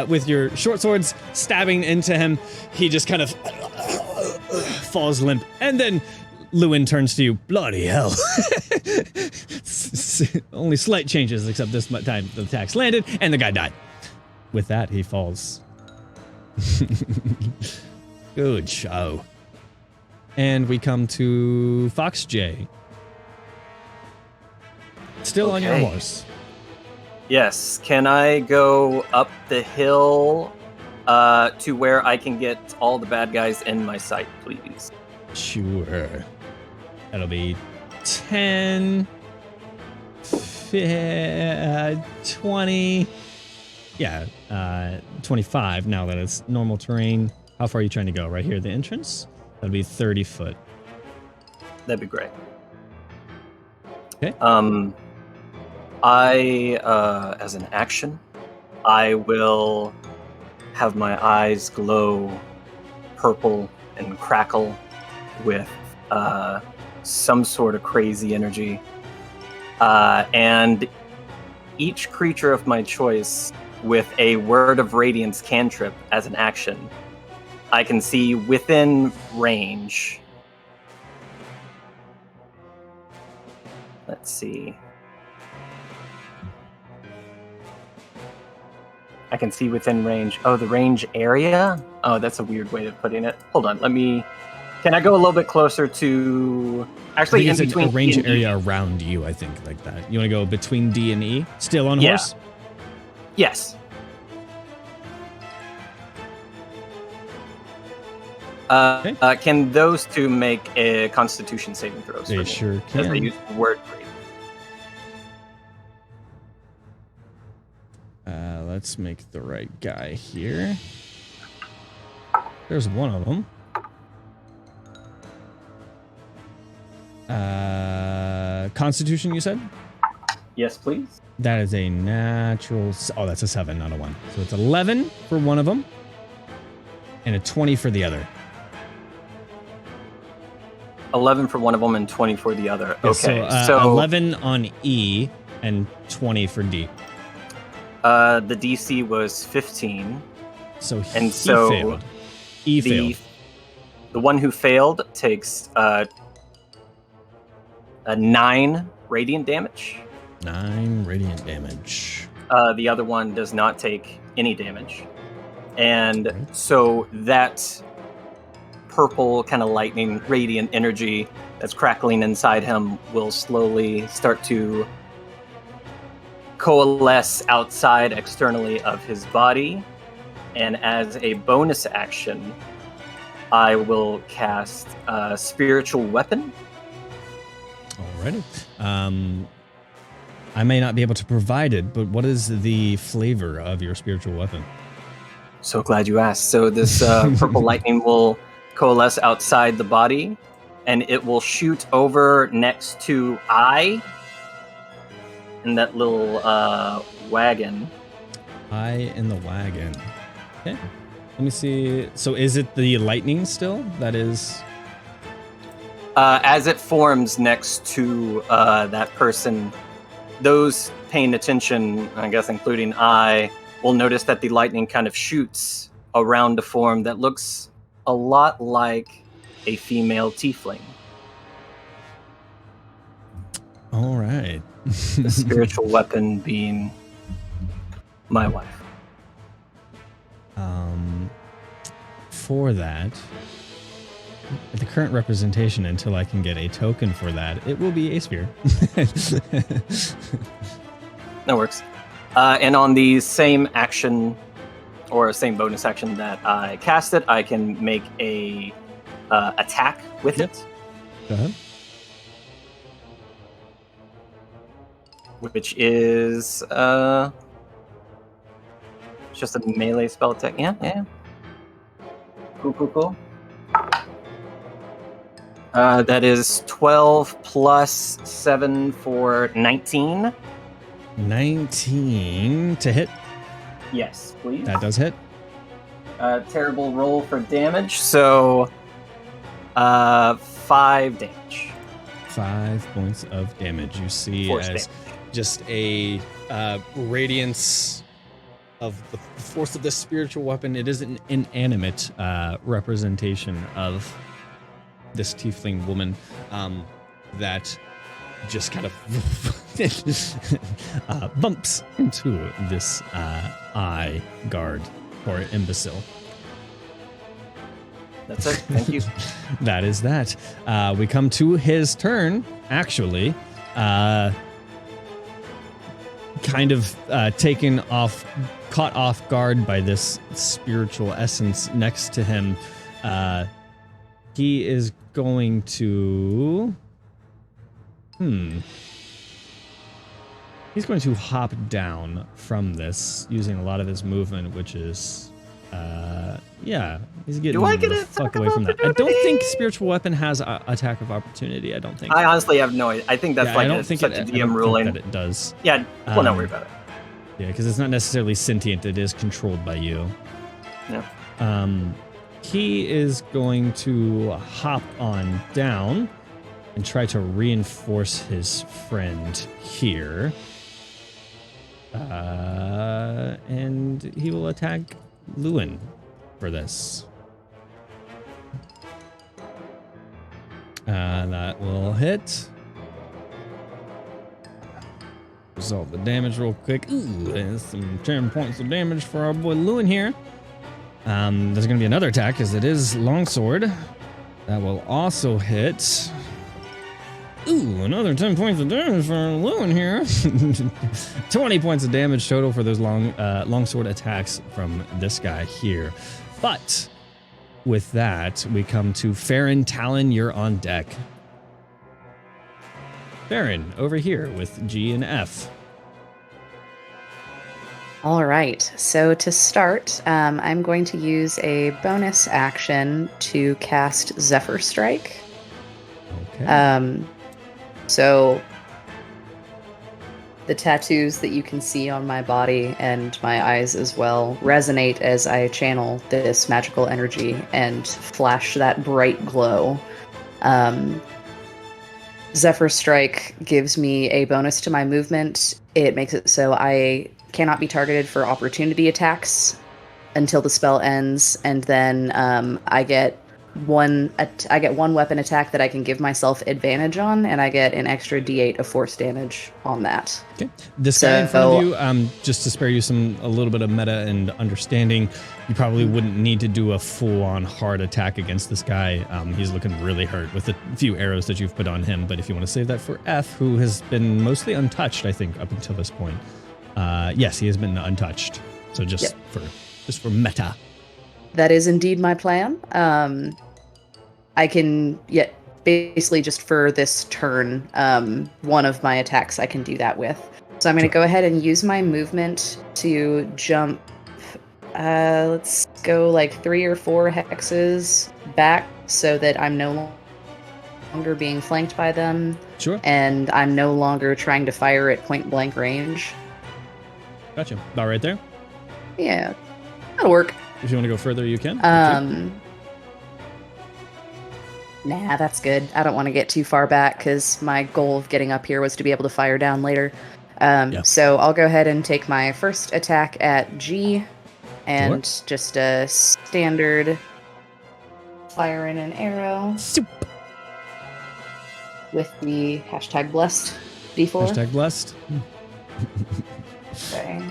with your short swords stabbing into him, he just kind of falls limp, and then Lewin turns to you. Bloody hell! Only slight changes, except this time the attacks landed, and the guy died. With that, he falls. Good show. And we come to Fox J. Still on your Okay. horse. Yes. Can I go up the hill to where I can get all the bad guys in my sight, please? Sure. That'll be 10, 20. Yeah, 25 now that it's normal terrain. How far are you trying to go? Right here, the entrance? That'll be 30 foot. That'd be great. Okay. As an action, I will have my eyes glow purple and crackle with some sort of crazy energy. And each creature of my choice with a Word of Radiance cantrip as an action, I can see within range. Let's see. I can see within range. Oh, the range area? Oh, that's a weird way of putting it. Hold on, can I go a little bit closer to... Actually, in between a range D and area E. around you, I think, like that. You want to go between D and E? Still on Yeah. horse? Yes. Can those two make a Constitution saving throws? They for me? sure As they can. use the word breathe. Let's make the right guy here. There's one of them. Constitution, you said? Yes, please. That is a natural... Oh, that's a 7, not a 1. So it's 11 for one of them, and a 20 for the other. 11 for one of them and 20 for the other. Yeah, Okay, so 11 on E and 20 for D. The DC was 15. So he And so failed. E failed. The one who failed takes a 9 radiant damage. 9 radiant damage. The other one does not take any damage. And so that purple kind of lightning radiant energy that's crackling inside him will slowly start to coalesce outside externally of his body. And as a bonus action, I will cast a spiritual weapon. Alrighty. I may not be able to provide it, but what is the flavor of your spiritual weapon? So glad you asked. So this purple lightning will coalesce outside the body, and it will shoot over next to I in that little wagon. I in the wagon. Okay. Let me see. So is it the lightning still? That is... As it forms next to that person, those paying attention, I guess including I, will notice that the lightning kind of shoots around a form that looks a lot like a female tiefling. All right. The spiritual weapon being my wife. For that, the current representation, until I can get a token for that, it will be a sphere. That works. And on the same action, or same bonus action that I cast it, I can make a attack with Yep. it, Go ahead. which is just a melee spell attack. Yeah. Cool. That is 12 plus 7 for 19. 19 to hit. Yes, please. That does hit. Terrible roll for damage. So 5 damage. 5 points of damage. You see Force as damage. just a radiance of the force of this spiritual weapon. It is an inanimate representation of this tiefling woman that just kind of bumps into this eye guard or imbecile. That's it. Thank you. That is that. We come to his turn, actually. Kind of caught off guard by this spiritual essence next to him. He is going to... He's going to hop down from this using a lot of his movement, which is... he's getting Do I get the an fuck attack away of from that. I don't opportunity? think spiritual weapon has a attack of opportunity. I don't think. I honestly have no idea. I think that's Yeah, like I don't think such it, a I don't DM think ruling. that it does. Yeah, well, don't worry about it. Yeah, because it's not necessarily sentient. It is controlled by you. Yeah. he is going to hop on down and try to reinforce his friend here. And he will attack Lewin for this. That will hit. Resolve the damage real quick. Ooh, there's some 10 points of damage for our boy Lewin here. There's going to be another attack because it is longsword. That will also hit. Ooh, another 10 points of damage for Lewin here. 20 points of damage total for those longsword attacks from this guy here. But with that, we come to Farron. Talon, you're on deck. Farron, over here with G and F. All right, so to start, I'm going to use a bonus action to cast Zephyr Strike. Okay. So the tattoos that you can see on my body and my eyes as well resonate as I channel this magical energy and flash that bright glow. Zephyr Strike gives me a bonus to my movement. It makes it so I cannot be targeted for opportunity attacks until the spell ends, and then I get one weapon attack that I can give myself advantage on, and I get an extra D8 of force damage on that. Okay. This guy in front of you, just to spare you a little bit of meta and understanding, you probably wouldn't need to do a full-on hard attack against this guy. He's looking really hurt with the few arrows that you've put on him. But if you want to save that for F, who has been mostly untouched, I think, up until this point. Yes, he has been untouched. So just for meta. That is indeed my plan. I can basically just for this turn, one of my attacks I can do that with. So I'm going to go ahead and use my movement to jump. Let's go like 3 or 4 hexes back so that I'm no longer being flanked by them. Sure. And I'm no longer trying to fire at point blank range. Gotcha. About right there? Yeah, that'll work. If you want to go further, you can. Nah, that's good. I don't want to get too far back because my goal of getting up here was to be able to fire down later. So I'll go ahead and take my first attack at G and just a standard fire in an arrow. Soup. With the #blessed D4. #blessed. Okay.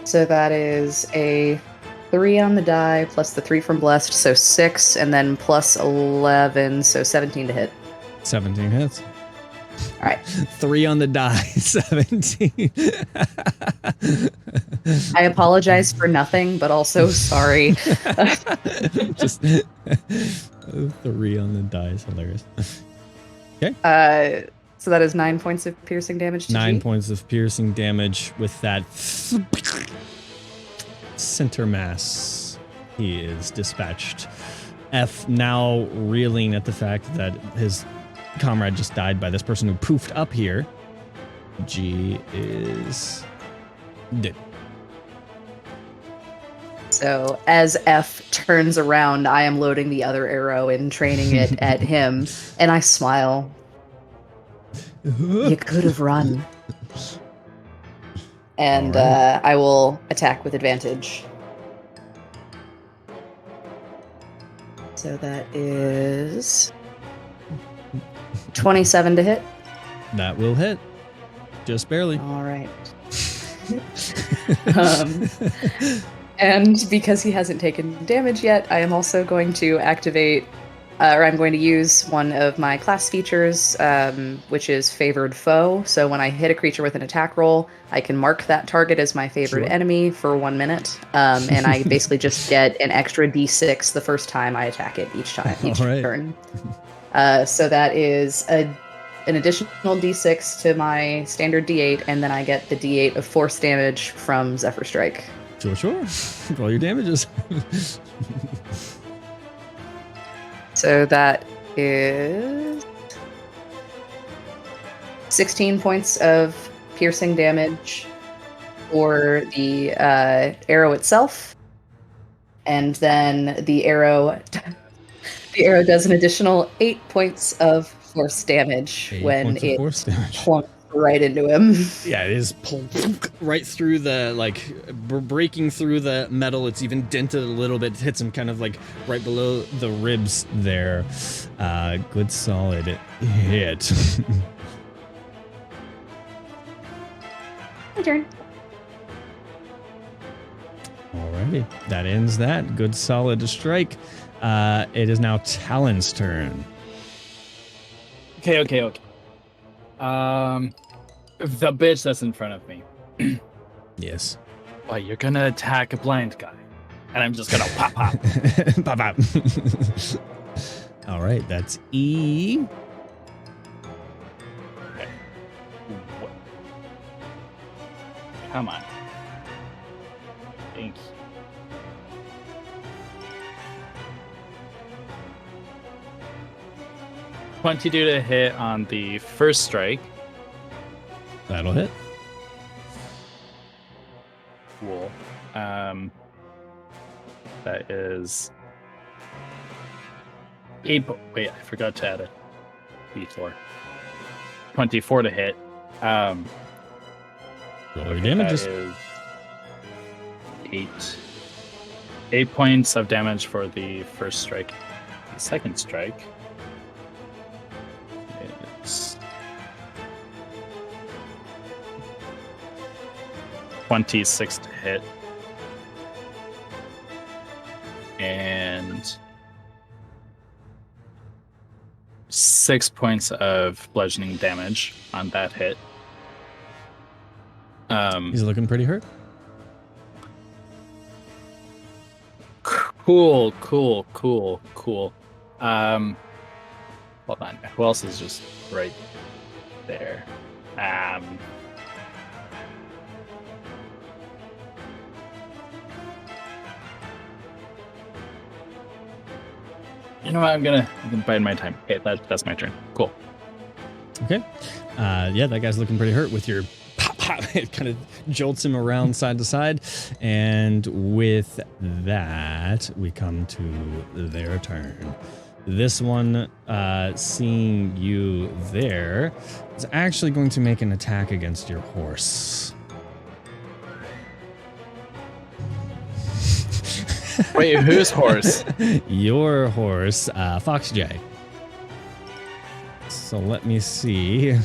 So that is a 3 on the die, plus the 3 from blessed, so 6, and then plus 11, so 17 to hit. 17 hits. All right. 3 on the die, 17. I apologize for nothing, but also sorry. Just 3 on the die is hilarious. Okay. So that is 9 points of piercing damage to 9 G. points of piercing damage with that center mass. He is dispatched. F now reeling at the fact that his comrade just died by this person who poofed up here. G is dead. So as F turns around, I am loading the other arrow and training it at him, and I smile. You could have run. And I will attack with advantage. So that is 27 to hit. That will hit. Just barely. All right. And because he hasn't taken damage yet, I am also going to activate, or I'm going to use one of my class features, which is Favored Foe. So when I hit a creature with an attack roll, I can mark that target as my favorite enemy for 1 minute. And I basically just get an extra d6 the first time I attack it each turn. So that is an additional d6 to my standard d8, and then I get the d8 of force damage from Zephyr Strike. Sure. Roll your damages. So that is 16 points of piercing damage for the arrow itself, and then the arrow does an additional 8 points of force damage when it plunks right into him. Yeah, it is pulled right through the, breaking through the metal. It's even dented a little bit. It hits him kind of right below the ribs there. Good solid hit. My turn. Alrighty, that ends that. Good solid strike. It is now Talon's turn. Okay. The bitch that's in front of me. Yes. Well, you're gonna attack a blind guy, and I'm just gonna pop. Pop. All right, that's E. Okay. Come on. Thanks. $22 to hit on the first strike. That'll hit. Cool. That is 8. Wait, I forgot to add a D4. 24 to hit. Roll your damages. That is 8 points of damage for the first strike. The second strike is 26 to hit. And 6 points of bludgeoning damage on that hit. He's looking pretty hurt. Cool. Hold on. Who else is just right there? You know what? I'm gonna bide my time. Okay, that's my turn. Cool. Okay. Yeah, that guy's looking pretty hurt with your pop. It kind of jolts him around side to side. And with that, we come to their turn. This one, seeing you there, is actually going to make an attack against your horse. Wait, whose horse? Your horse, Fox J. So let me see.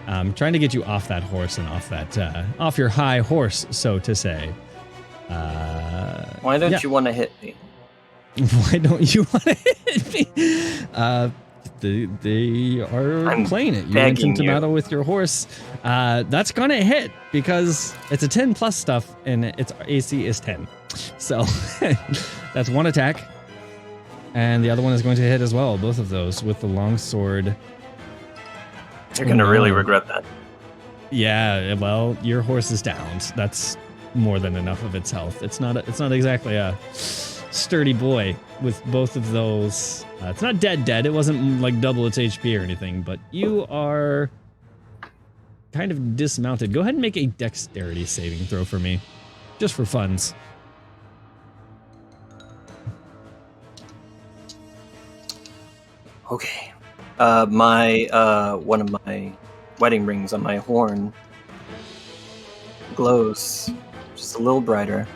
I'm trying to get you off that horse and off your high horse, so to say. Why don't you want to hit me? Why don't you want to hit me? They are playing it. You went into battle with your horse. That's gonna hit because it's a 10 plus stuff and its AC is 10. So that's one attack. And the other one is going to hit as well. Both of those with the long sword. You're gonna really regret that. Yeah, well, your horse is downed. That's more than enough of its health. It's not exactly a sturdy boy with both of those. It's not dead. It wasn't like double its HP or anything, but you are kind of dismounted. Go ahead and make a dexterity saving throw for me, just for funs. Okay. My one of my wedding rings on my horn glows just a little brighter.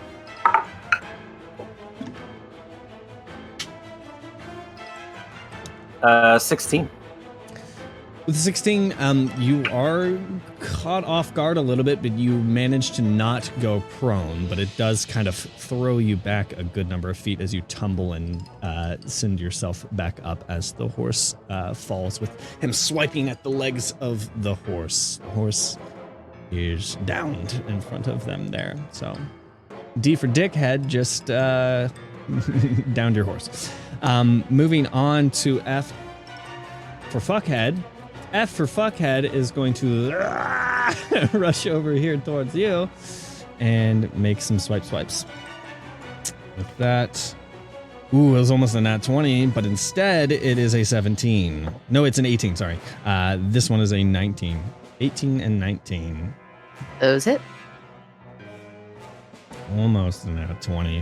Uh, 16. With 16, you are caught off guard a little bit, but you manage to not go prone, but it does kind of throw you back a good number of feet as you tumble and send yourself back up as the horse falls, with him swiping at the legs of the horse. The horse is downed in front of them there. So D for dickhead, just downed your horse. Moving on to F for fuckhead. F for fuckhead is going to rush over here towards you and make some swipes. With that, ooh, it was almost a nat 20, but instead it is a 17. No, it's an 18, sorry. This one is a 19. 18 and 19. Those hit. Almost a nat 20.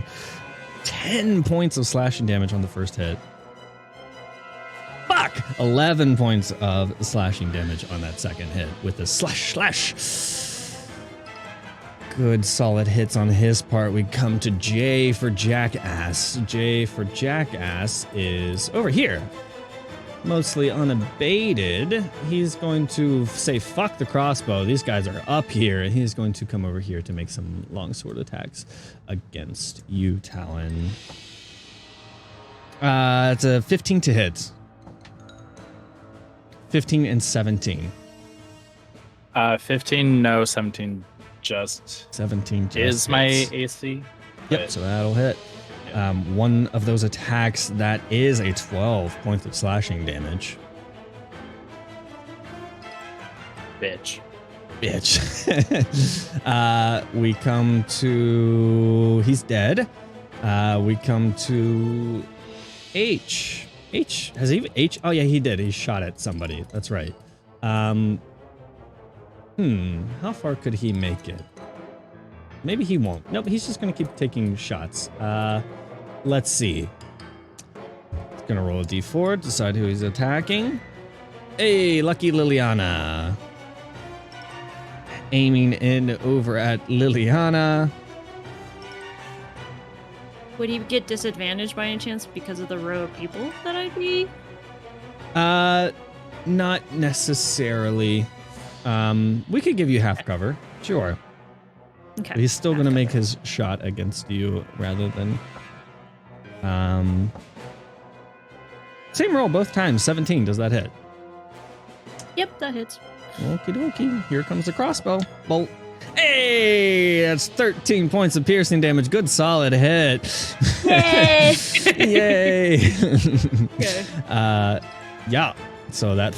10 points of slashing damage on the first hit. Fuck! 11 points of slashing damage on that second hit with the slash. Good solid hits on his part. We come to J for Jackass. J for Jackass is over here. Mostly unabated. He's going to say, fuck the crossbow. These guys are up here. And he's going to come over here to make some longsword attacks against you, Talon. It's a 15 to hit. 15 and 17. 15, no, 17 just. 17 just is my hits. AC. Yep, so that'll hit. One of those attacks, that is a 12 points of slashing damage. Bitch. We come to... He's dead. We come to H. Has he... H? Oh, yeah, he did. He shot at somebody. That's right. How far could he make it? Maybe he won't. Nope, he's just going to keep taking shots. Let's see. He's going to roll a d4, decide who he's attacking. Hey, lucky Liliana. Aiming in over at Liliana. Would he get disadvantaged by any chance because of the row of people that I'd be? Not necessarily. We could give you half cover. Sure. Okay. But he's still going to make his shot against you rather than... Same roll both times. 17. Does that hit? Yep, that hits. Okie dokie. Here comes the crossbow. Bolt. Hey! That's 13 points of piercing damage. Good solid hit. Yay! Yay! Good. Yeah. So that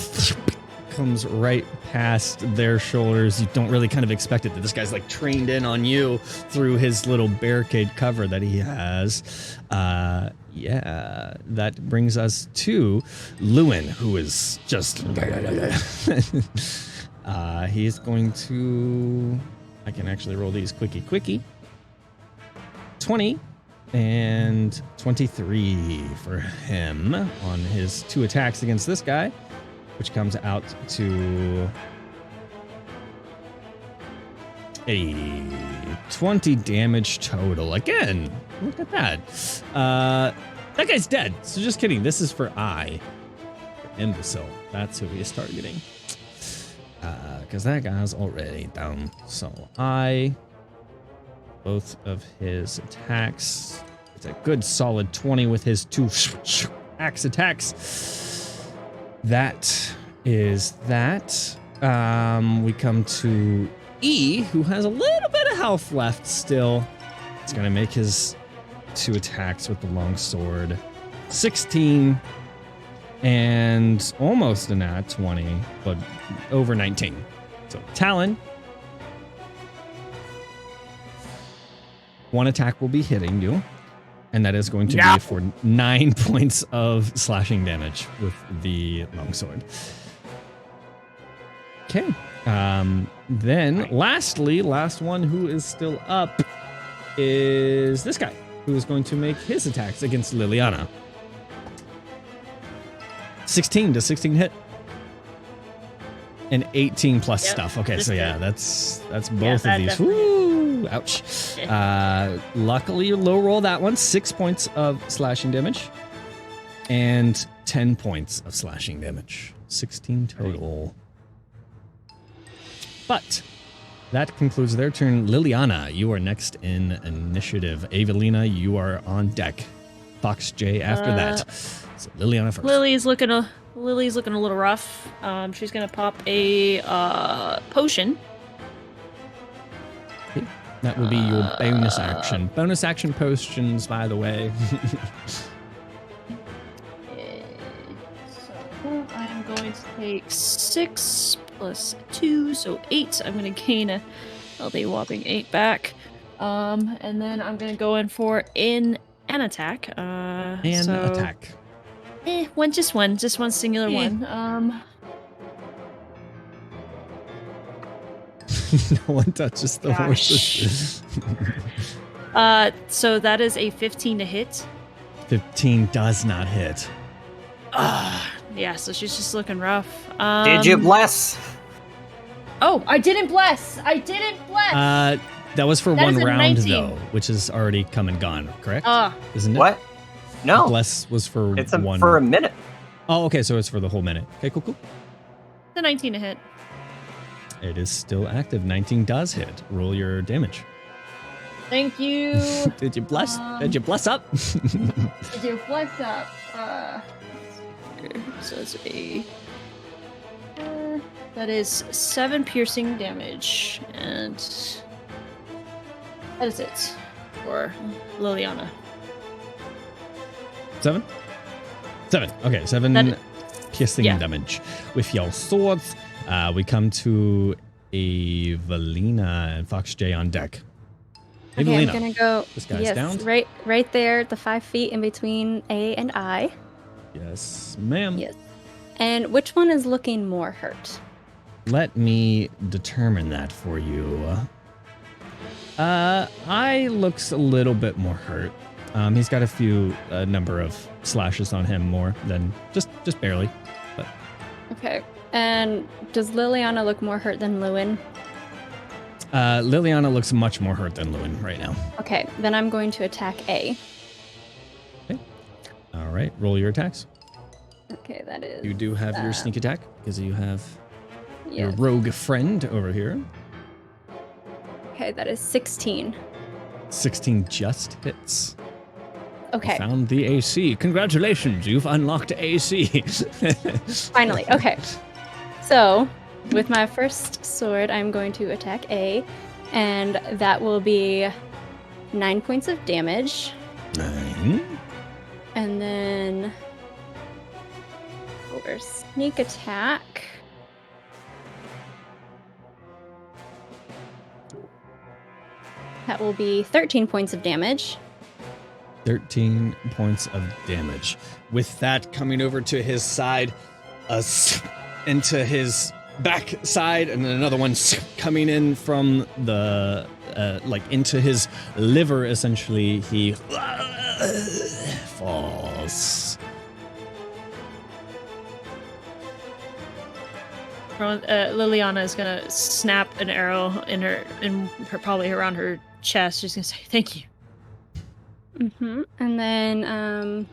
comes right past their shoulders. You don't really kind of expect it that this guy's like trained in on you through his little barricade cover that he has. Yeah, that brings us to Lewin, who is just... he's going to... I can actually roll these quickie. 20 and 23 for him on his 2 attacks against this guy, which comes out to a 20 damage total. Again, look at that. That guy's dead. So just kidding. This is for I. For Imbecile. That's who he is targeting. Because that guy's already down. So both of his attacks. It's a good solid 20 with his 2 axe attacks. That is that. We come to E, who has a little bit of health left still. It's going to make his 2 attacks with the longsword. 16 and almost a nat 20, but over 19. So Talon, 1 attack will be hitting you, and that is going to be for 9 points of slashing damage with the longsword. Okay. Then, lastly, last one who is still up is this guy, who is going to make his attacks against Liliana. 16. Does 16 hit? And 18 plus stuff. Okay, so yeah, that's both of these. Woo! Ouch. Luckily, low roll that one. 6 points of slashing damage. And 10 points of slashing damage. 16 total. But that concludes their turn. Liliana, you are next in initiative. Avelina, you are on deck. Fox J after that. So Liliana first. Lily's looking a little rough. She's gonna pop a potion. Okay. That would be your bonus action. Bonus action potions, by the way. So I'm going to take 6 plus 2, so 8. I'm gonna gain a whopping 8 back. And then I'm gonna go in for an attack. Attack. Just one singular one. No one touches the horses. So that is a 15 to hit. 15 does not hit. Yeah, so she's just looking rough. Did you bless? Oh, I didn't bless. That was for That one is a round 19. though, which is already come and gone, correct? Isn't it? What? No. Bless was for It's one. for a minute. Oh, okay, so it's for the whole minute. Okay, cool. The 19 to hit. It is still active. 19 does hit. Roll your damage. Thank you. Did you bless? Did you bless up? Did you bless up? So it's a. That is 7 piercing damage, and that is it for Liliana. 7? 7. Okay, 7 piercing damage. With your swords, we come to Evelina and Fox J on deck. Okay, Evelina, I'm gonna go. this guy's down. Right there, the 5 feet in between A and I. Yes, ma'am. Yes. And which one is looking more hurt? Let me determine that for you. I looks a little bit more hurt. He's got a few number of slashes on him, more than just barely. But Okay. And does Liliana look more hurt than Lewin? Liliana looks much more hurt than Lewin right now. Okay, then I'm going to attack A. Okay. All right, roll your attacks. Okay, that is. You do have your sneak attack because you have your Yes. rogue friend over here. Okay, that is 16. 16 just hits. Okay, Found the AC. Congratulations, you've unlocked AC. finally. Okay. So, with my first sword, I'm going to attack A, and that will be 9 points of damage. 9. And then for sneak attack. That will be 13 points of damage. 13 points of damage. With that coming over to his side, into his back side, and then another one coming in from the, into his liver, essentially. He falls. Liliana is gonna snap an arrow in her probably around her chest. She's gonna say, "Thank you." Mm-hmm. And then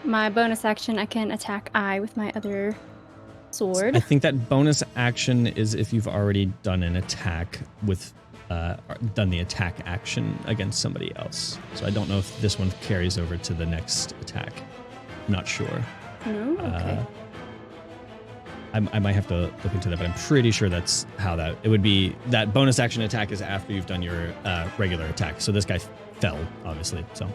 my bonus action, I can attack I with my other sword. I think that bonus action is if you've already done an attack with, done the attack action against somebody else. So I don't know if this one carries over to the next attack. I'm not sure. No? Okay. I might have to look into that, but I'm pretty sure that's how it would be. That bonus action attack is after you've done your regular attack. So this guy fell, obviously. So.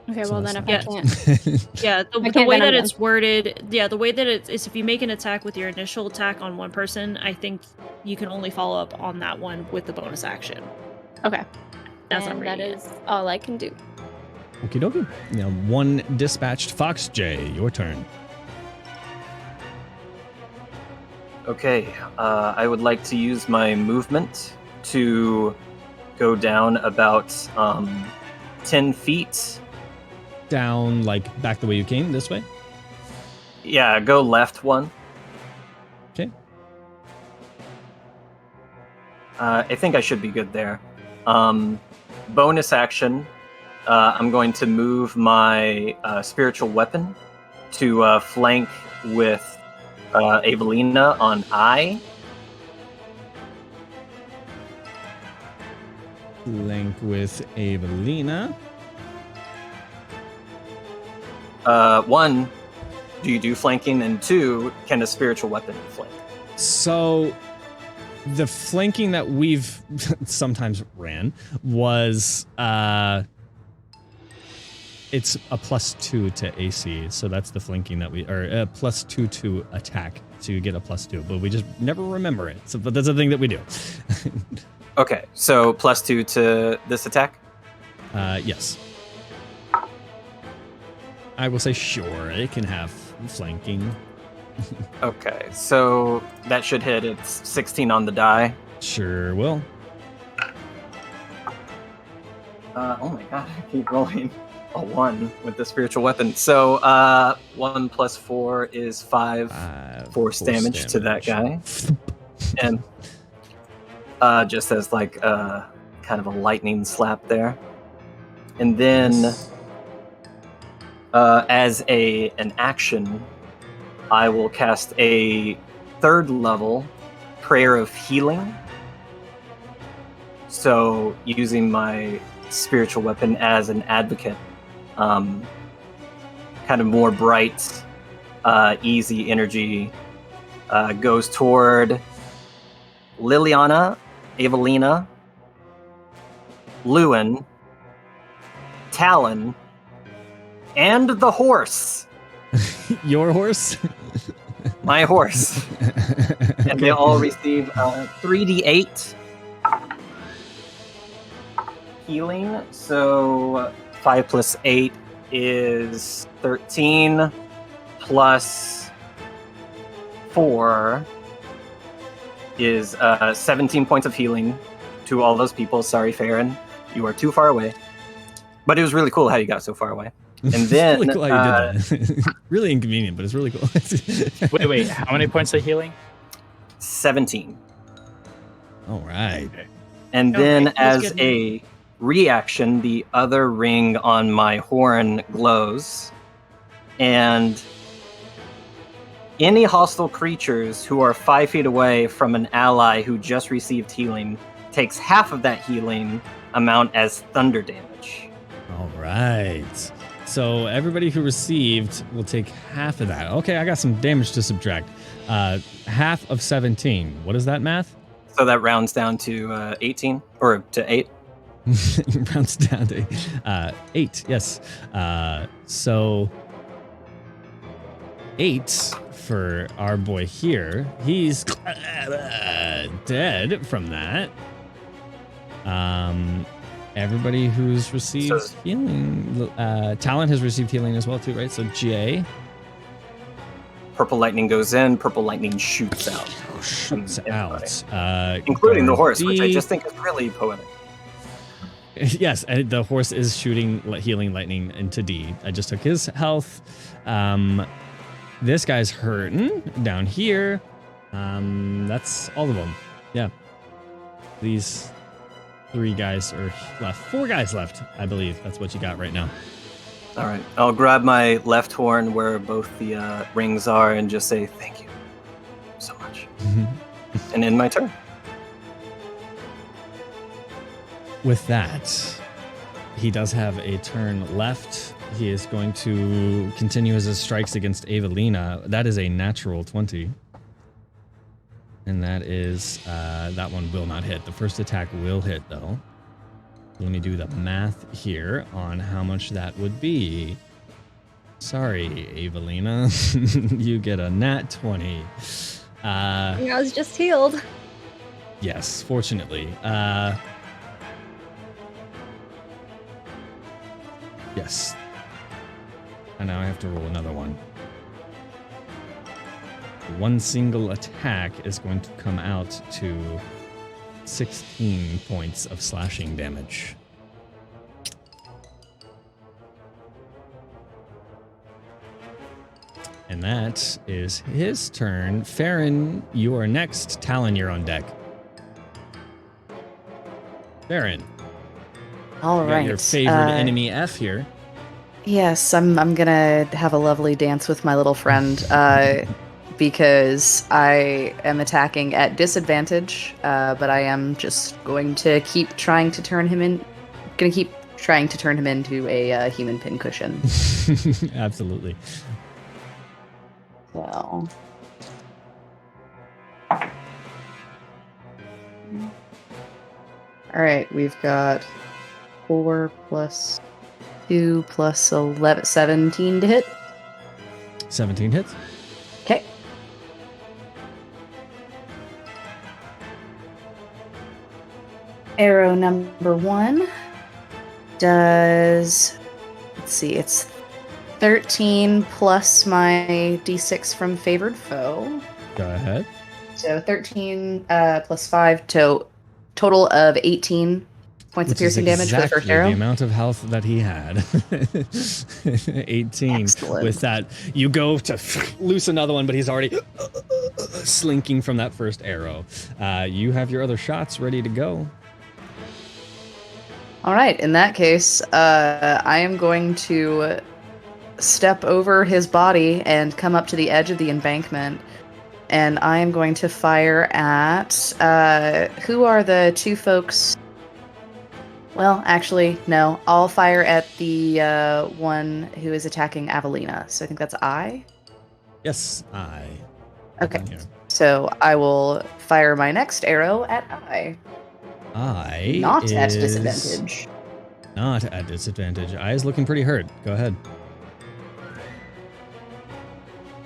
Okay, So well that's then if Yeah. I can't. Yeah, the can't, way then that I'm it's worded, the way that it is, if you make an attack with your initial attack on one person, I think you can only follow up on that one with the bonus action. Okay. That's and not that reading is all I can do. Okie dokie. Now, one dispatched. Fox J, your turn. Okay, I would like to use my movement to go down about 10 feet. Down, like, back the way you came, this way? Yeah, go left one. Okay. I think I should be good there. Bonus action, I'm going to move my spiritual weapon to flank with Evelina on I. Link with Evelina. One, do you do flanking? And two, can a spiritual weapon flank? So, the flanking that we've sometimes ran was it's a +2 to AC, so that's the flanking that or +2 to attack, so you get a +2, but we just never remember it. So, but that's a thing that we do. Okay, so +2 to this attack? Yes. I will say sure, it can have flanking. Okay, so that should hit. It's 16 on the die. Sure will. Oh my god, I keep rolling a 1 with the spiritual weapon. So 1 plus 4 is 5 force damage to that guy. And just as like kind of a lightning slap there. And then as an action, I will cast a 3rd level Prayer of Healing. So using my spiritual weapon as an advocate, kind of more bright, easy energy goes toward Liliana, Evelina, Lewin, Talon, and the horse. Your horse? My horse. And they all receive 3d8 healing. So 5 plus 8 is 13, plus 4 is 17 points of healing to all those people. Sorry, Farron, you are too far away. But it was really cool how you got so far away. And then really cool how you did that. Really inconvenient, but it's really cool. Wait, how many points of healing? 17. All right. Okay. And then Okay, as a reaction, the other ring on my horn glows. And any hostile creatures who are 5 feet away from an ally who just received healing takes half of that healing amount as thunder damage. All right. So everybody who received will take half of that. Okay, I got some damage to subtract. Half of 17. What is that math? So that rounds down to 18, or to 8. Rounds down to 8, yes. So 8 for our boy here. He's dead from that. Everybody who's received healing, Talon has received healing as well too, right? So Jay. Purple lightning goes in, purple lightning shoots out. Shoots out. Including the horse, B. which I just think is really poetic. Yes, the horse is shooting healing lightning into D. I just took his health. This guy's hurting down here. That's all of them. Yeah. These 3 guys are left. 4 guys left, I believe. That's what you got right now. All right. I'll grab my left horn where both the rings are and just say thank you so much. And end my turn. With that, he does have a turn left. He is going to continue his strikes against Evelina. That is a natural 20. And that is, that one will not hit. The first attack will hit, though. Let me do the math here on how much that would be. Sorry, Evelina. You get a nat 20. I was just healed. Yes, fortunately. Yes. And now I have to roll another one. One single attack is going to come out to 16 points of slashing damage. And that is his turn. Farron, you are next. Talon, you're on deck. Farron. All right. Your favorite enemy F here. Yes, I'm gonna have a lovely dance with my little friend because I am attacking at disadvantage, but I am just going to keep trying to turn him in. Gonna keep trying to turn him into a human pincushion. Absolutely. So. All right, we've got 4 plus 2 plus 11, 17 to hit. 17 hits. Okay. Arrow number 1 does, let's see, it's 13 plus my d6 from favored foe. Go ahead. So 13 plus 5 to total of 18 points of piercing damage for the first arrow. The amount of health that he had. 18. Excellent. With that, you go to loose another one, but he's already slinking from that first arrow. You have your other shots ready to go. All right. In that case, I am going to step over his body and come up to the edge of the embankment. And I am going to fire at... who are the two folks... Well, actually, no. I'll fire at the one who is attacking Avelina. So I think that's I? Yes, I. Okay. So I will fire my next arrow at I. I Not at disadvantage. Not at disadvantage. I is looking pretty hurt. Go ahead.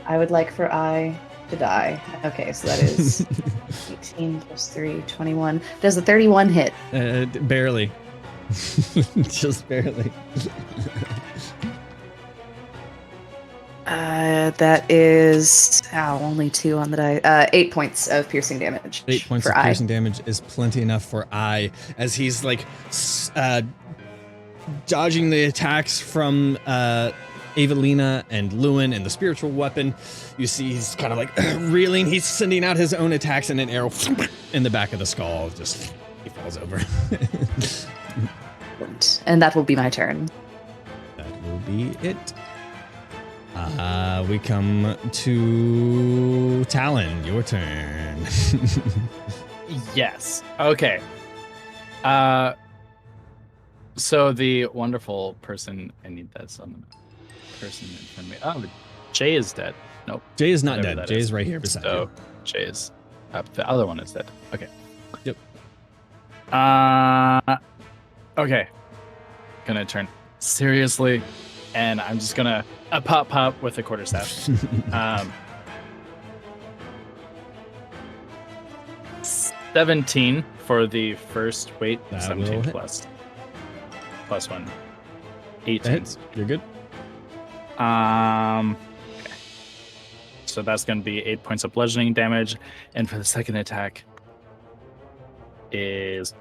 I would like for I to die. Okay, so that is 18 plus 3, 21. Does the 31 hit? Barely. Just barely. That is only 2 on the die. 8 points of piercing damage. 8 points of piercing damage is plenty enough for I, as he's like dodging the attacks from Avelina and Lewin and the spiritual weapon. You see he's kind of like reeling. He's sending out his own attacks, and an arrow in the back of the skull. Just he falls over. And that will be my turn. That will be it. We come to Talon. Your turn. Yes. Okay. So the wonderful person, I need that some person in front of me. Oh, Jay is dead. Nope. Jay is not Whatever dead. that Jay is. is right here beside So you. Jay is up. The other one is dead. Okay. Yep. Okay. Gonna turn seriously, and I'm just gonna pop with a quarterstaff. 17 for the first weight. That 17 will plus 1. 18. That hits. You're good. Okay. So that's going to be 8 points of bludgeoning damage, and for the second attack is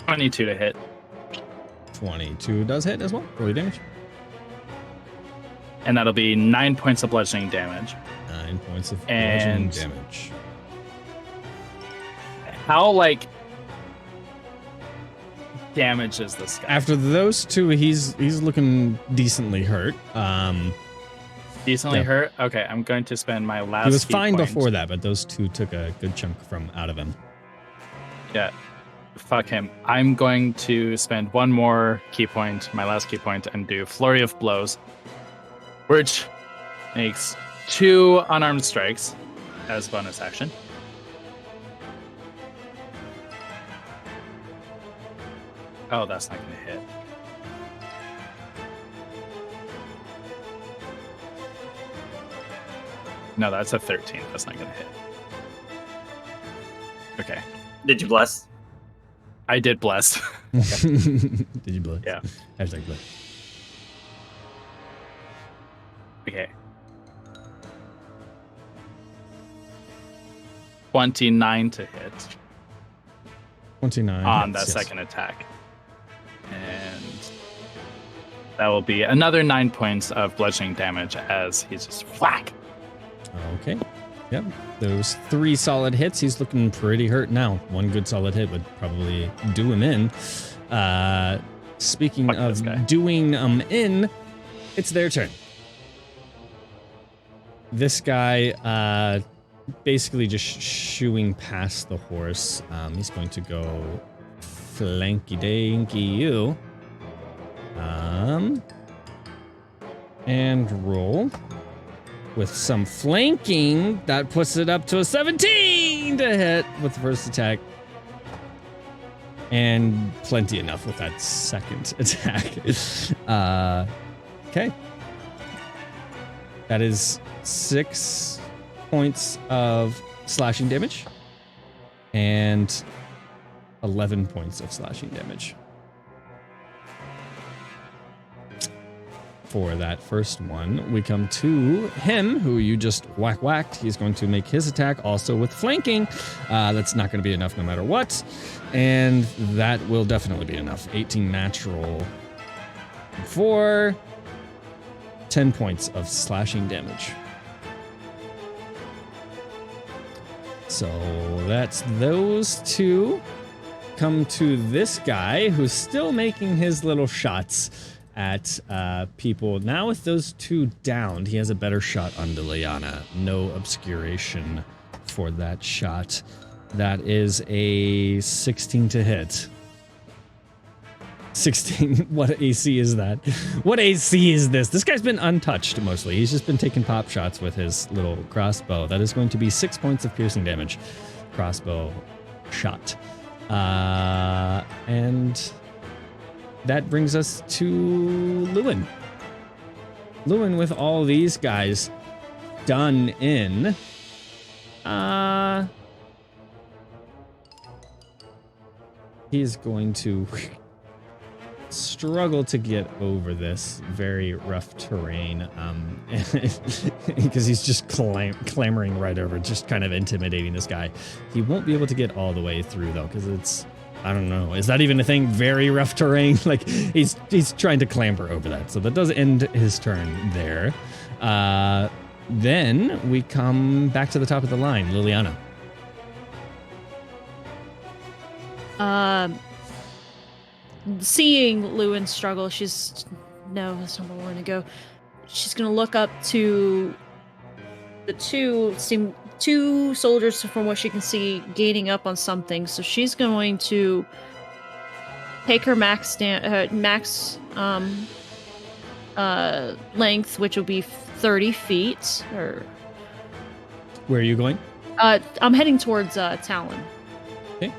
22 to hit. 22 does hit as well. Roll your damage. And that'll be 9 points of bludgeoning damage. 9 points of bludgeoning damage. How, damage is this guy? After those two, he's looking decently hurt. Decently hurt? Okay, I'm going to spend my last He was key fine point. before that, but those two took a good chunk from out of him. Yeah. Fuck him. I'm going to spend one more key point, my last key point, and do Flurry of Blows, which makes 2 unarmed strikes as bonus action. Oh, that's not going to hit. No, that's a 13. That's not going to hit. Okay. Did you bless? I did bless. Did you bless? Yeah. Hashtag bless. Okay. 29 to hit 29 on hits, that yes. second attack. And that will be another 9 points of bludgeoning damage as he's just whack. Okay. Yep. Those 3 solid hits. He's looking pretty hurt now. 1 good solid hit would probably do him in. Speaking Fuck this guy. of doing in, it's their turn. This guy basically just shooing past the horse. He's going to go flanky danky you. And roll. With some flanking, that puts it up to a 17 to hit with the first attack. And plenty enough with that second attack. Okay. That is 6 points of slashing damage. And 11 points of slashing damage. For that first one, we come to him, who you just whacked. He's going to make his attack also with flanking. That's not going to be enough no matter what. And that will definitely be enough. 18 natural for 10 points of slashing damage. So that's those two. Come to this guy who's still making his little shots at people. Now with those two downed, he has a better shot on Liliana. No obscuration for that shot. That is a 16 to hit. 16. What AC is that? What AC is this? This guy's been untouched mostly. He's just been taking pop shots with his little crossbow. That is going to be 6 points of piercing damage. Crossbow shot. And that brings us to Lewin. Lewin, with all these guys done in, he's going to struggle to get over this very rough terrain, because he's just clambering right over, just kind of intimidating this guy. He won't be able to get all the way through though, because it's, I don't know, is that even a thing? Very rough terrain? Like he's trying to clamber over that. So that does end his turn there. Then we come back to the top of the line, Liliana. Seeing Lewin struggle, no, that's not where we're gonna go. She's gonna look up to the two soldiers from what she can see gaining up on something. So she's going to take her max length, which will be 30 feet. Or where are you going? I'm heading towards Talon. Okay.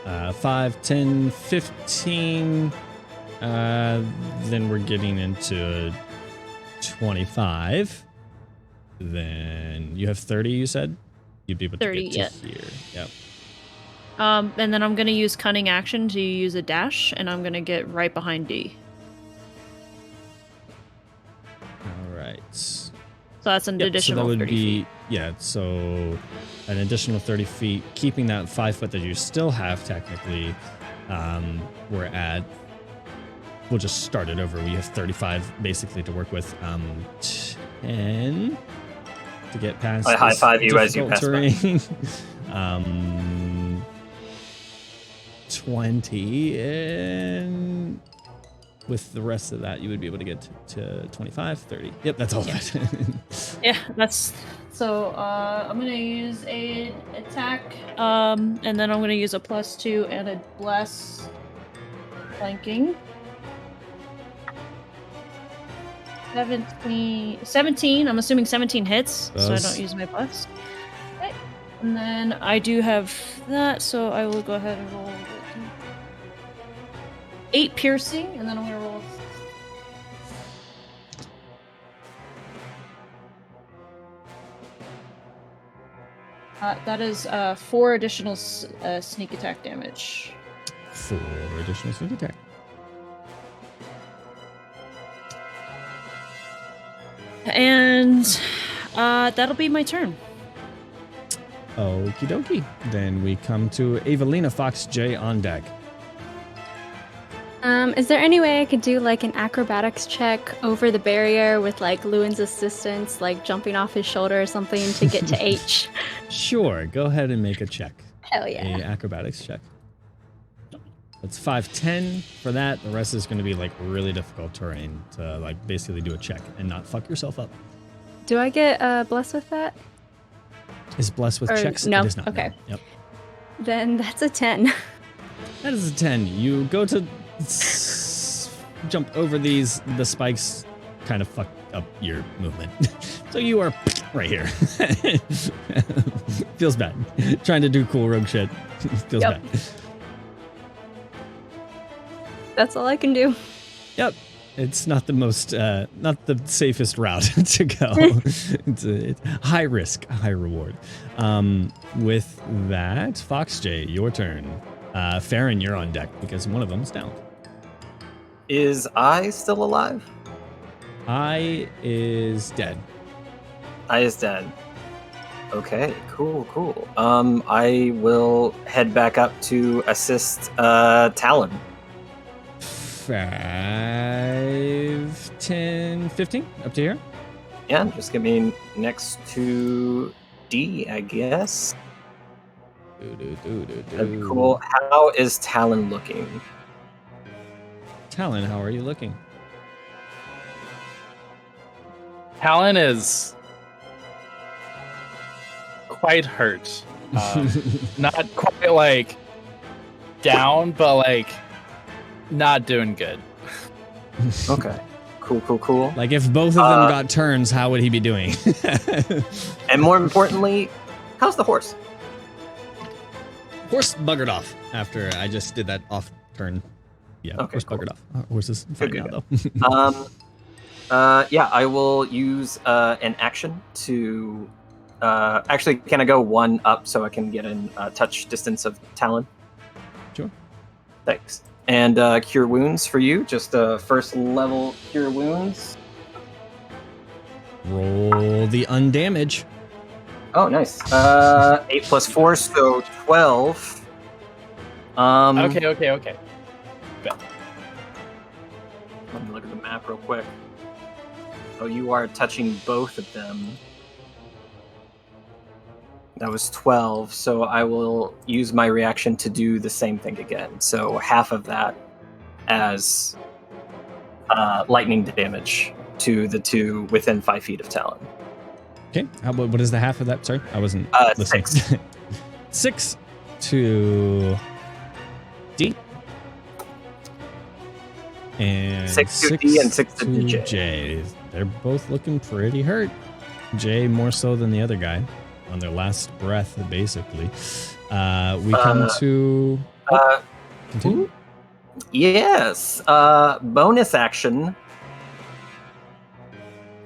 5, 10, 15. Then we're getting into 25. Then you have 30, you said? You'd be able to 30, get to here. Yep. And then I'm going to use cunning action to use a dash, and I'm going to get right behind D. All right. So that's an additional so that would 30 be, feet. Yeah, so an additional 30 feet, keeping that 5 foot that you still have technically. We're at, we'll just start it over. We have 35 basically to work with. 10 to get past. I high five you as you pass terrain. 20, and with the rest of that, you would be able to get to 25, 30. Yep, that's all that. Yeah, that's so. I'm gonna use a attack, and then I'm gonna use a +2 and a bless flanking. 17. I'm assuming 17 hits, so I don't use my plus. Okay. And then I do have that, so I will go ahead and roll 8 piercing, and then I'm gonna roll. That is 4 additional sneak attack damage. 4 additional sneak attack. And that'll be my turn. Okie dokie. Then we come to Evelina Fox J on deck. Is there any way I could do like an acrobatics check over the barrier with like Lewin's assistance, like jumping off his shoulder or something to get to H? Sure, go ahead and make a check. Hell yeah. A acrobatics check. That's 5-10 for that. The rest is going to be like really difficult terrain to like basically do a check and not fuck yourself up. Do I get blessed with that? Is blessed with checks? No. It is not. Okay. No. Yep. Then that's a 10. That is a 10. You go to jump over these. The spikes kind of fuck up your movement. So you are right here. Feels bad. Trying to do cool rogue shit. Feels bad. That's all I can do. Yep. It's not the most, not the safest route to go. It's high risk, high reward. With that, Fox J, your turn. Farron, you're on deck because one of them's down. Is I still alive? I is dead. I is dead. Okay, cool. I will head back up to assist Talon. 5, 10, 15, up to here. Yeah, just get me next to D, I guess. That'd be cool. How is Talon looking? Talon, how are you looking? Talon is quite hurt. Not quite like down, but like not doing good. Okay. Cool. Like if both of them got turns, how would he be doing? And more importantly, how's the horse? Horse buggered off after I just did that off turn. Yeah, Okay, horse cool. buggered off. Horse is fine Good. now, though. Yeah, I will use an action to actually, can I go one up so I can get in touch distance of Talon? Sure. Thanks. And cure wounds for you, just first level cure wounds. Roll the undamage. Oh, nice. 8 plus 4, so 12. Okay. Let me look at the map real quick. Oh, you are touching both of them. That was 12, so I will use my reaction to do the same thing again. So half of that as lightning damage to the two within 5 feet of Talon. Okay. What is the half of that? Sorry, I wasn't listening. 6. 6 to D. And 6 to D and 6 to J. They're both looking pretty hurt. J more so than the other guy on their last breath, basically. We come to... continue? Yes. Bonus action.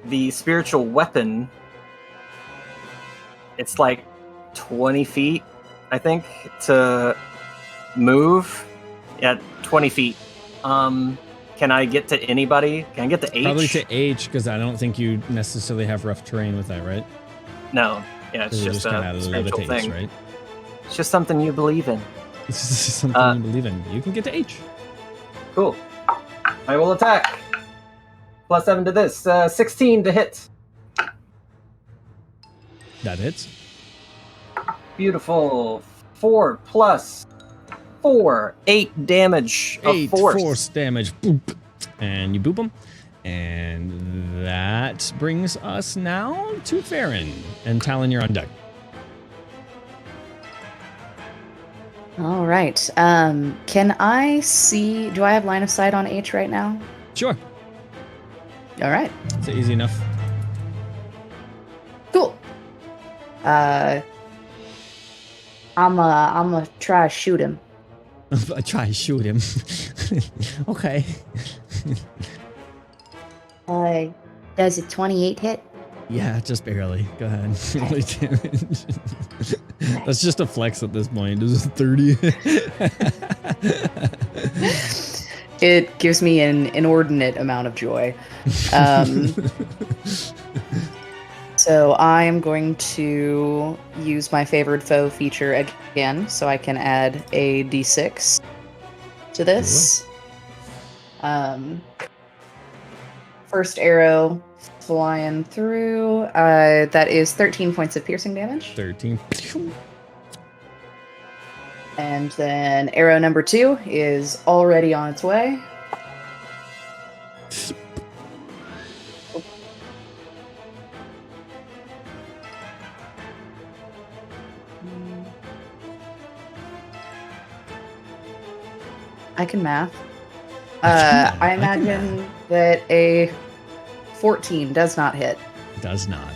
The spiritual weapon. It's like 20 feet, I think, to move. Yeah, 20 feet. Can I get to anybody? Can I get to H? Probably to H, because I don't think you necessarily have rough terrain with that, right? No. Yeah, it's just a spiritual thing. Right? It's just something you believe in. This is something you believe in. You can get to H. Cool. I will attack. Plus 7 to this. 16 to hit. That hits. Beautiful. 4 plus 4. 8 damage of 8 force damage. Boop. And you boop them. And that brings us now to Farron. And Talon, you're on deck. All right. Can I see... Do I have line of sight on H right now? Sure. All right. It's easy enough. Cool. I'm gonna try to shoot him. I try to shoot him. Okay. Does a 28 hit? Yeah, just barely. Go ahead. Roll damage. That's just a flex at this point. Is it 30? It gives me an inordinate amount of joy. So I'm going to use my favored foe feature again, so I can add a d6 to this. First arrow flying through. That is 13 points of piercing damage. 13. And then arrow number 2 is already on its way. I can math. I imagine that a 14 does not hit. Does not.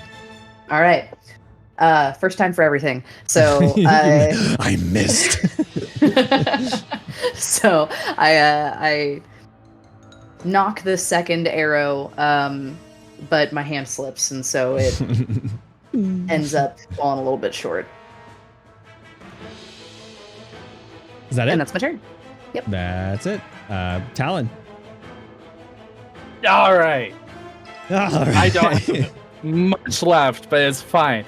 All right. First time for everything. So I missed. So I knock the second arrow, but my hand slips, and so it ends up falling a little bit short. Is that it? And that's my turn. Yep. That's it. Talon. All right. All right. I don't have much left, but it's fine.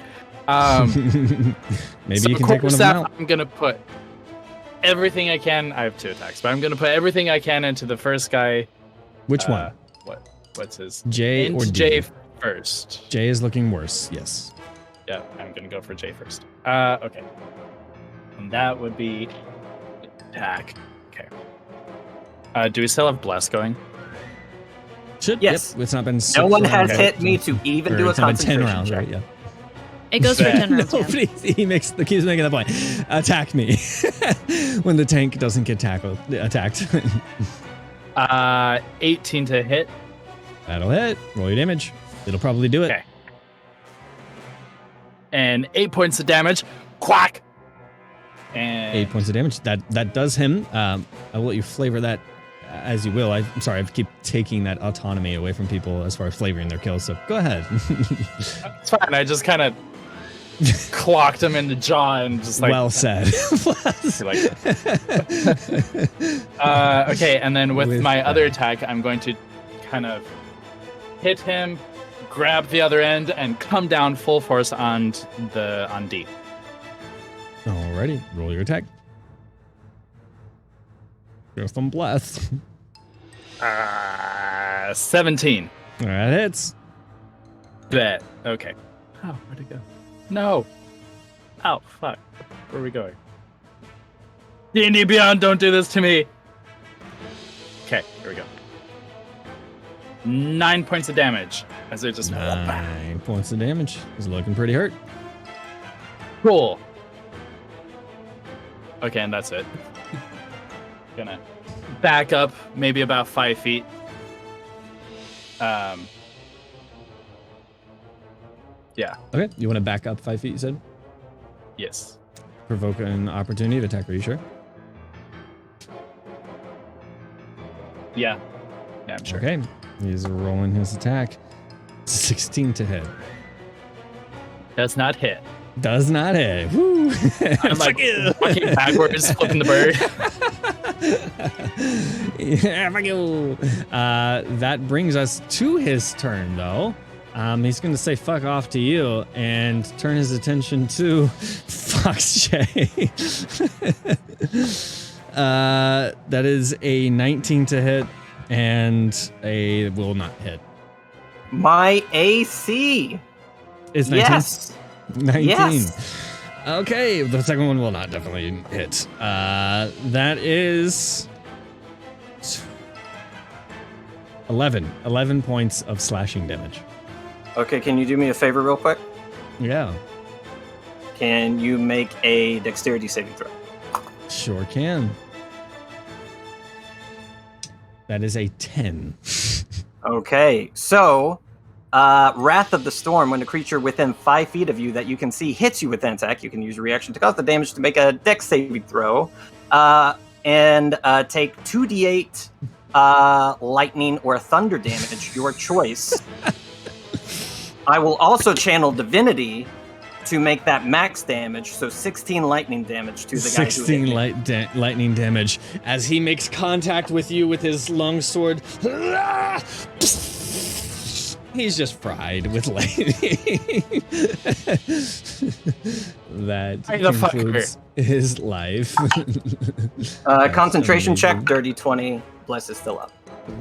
Maybe So you can take one of them out. I'm gonna put everything I can. I have 2 attacks, but I'm gonna put everything I can into the first guy. Which one? What's his? J or into D? J first. J is looking worse. Yes. Yeah, I'm gonna go for J first. Okay. And that would be attack. Okay. Do we still have bless going? Should. Yes. Yep. It's not been. No one 6 has rounds. hit me to even Or do a it's not been 10 concentration rounds, check. right? Yeah. It goes for 10 rounds. No, yeah. but he keeps making the point. Attack me when the tank doesn't get attacked. 18 to hit. That'll hit. Roll your damage. It'll probably do it. Okay. And 8 points of damage. Quack. And 8 points of damage. That does him. I will let you flavor that as you will. I'm sorry, I keep taking that autonomy away from people as far as flavoring their kills. So go ahead. It's fine. I just kind of clocked him in the jaw and just like. Well said. Okay, and then with my that. other attack, I'm going to kind of hit him, grab the other end, and come down full force on D. Alrighty, roll your attack. Give some bless. 17. That hits. Bet. Okay. Oh, where'd it go? No. Oh, fuck. Where are we going? D&D Beyond, don't do this to me. Okay, here we go. 9 points of damage as it just 9 points of damage. He's looking pretty hurt. Cool. Okay, and that's it. Gonna back up maybe about 5 feet. Yeah. Okay, you want to back up 5 feet, you said? Yes. Provoke an opportunity to attack, are you sure? Yeah. Yeah, I'm sure. Okay, he's rolling his attack. 16 to hit. Does not hit. Does not hit. Woo! I'm like walking backwards, flipping the bird. Yeah, fuck you. That brings us to his turn, though. He's going to say fuck off to you and turn his attention to Fox J. That is a 19 to hit and a will not hit. My AC. Is 19? Yes. 19. Yes. Okay, the second one will not definitely hit. That is 11 points of slashing damage. Okay, can you do me a favor real quick? Yeah, Can you make a dexterity saving throw? sure can. That is a 10. Okay, so Wrath of the Storm, when a creature within 5 feet of you that you can see hits you with an attack, you can use a reaction to cause the damage to make a dex saving throw, and take 2d8 lightning or thunder damage, your choice. I will also channel Divinity to make that max damage, so 16 lightning damage to the guy who hit me. 16 lightning damage as he makes contact with you with his long sword. He's just fried with lightning. That concludes his life. Concentration check, dirty 20. Bless is still up.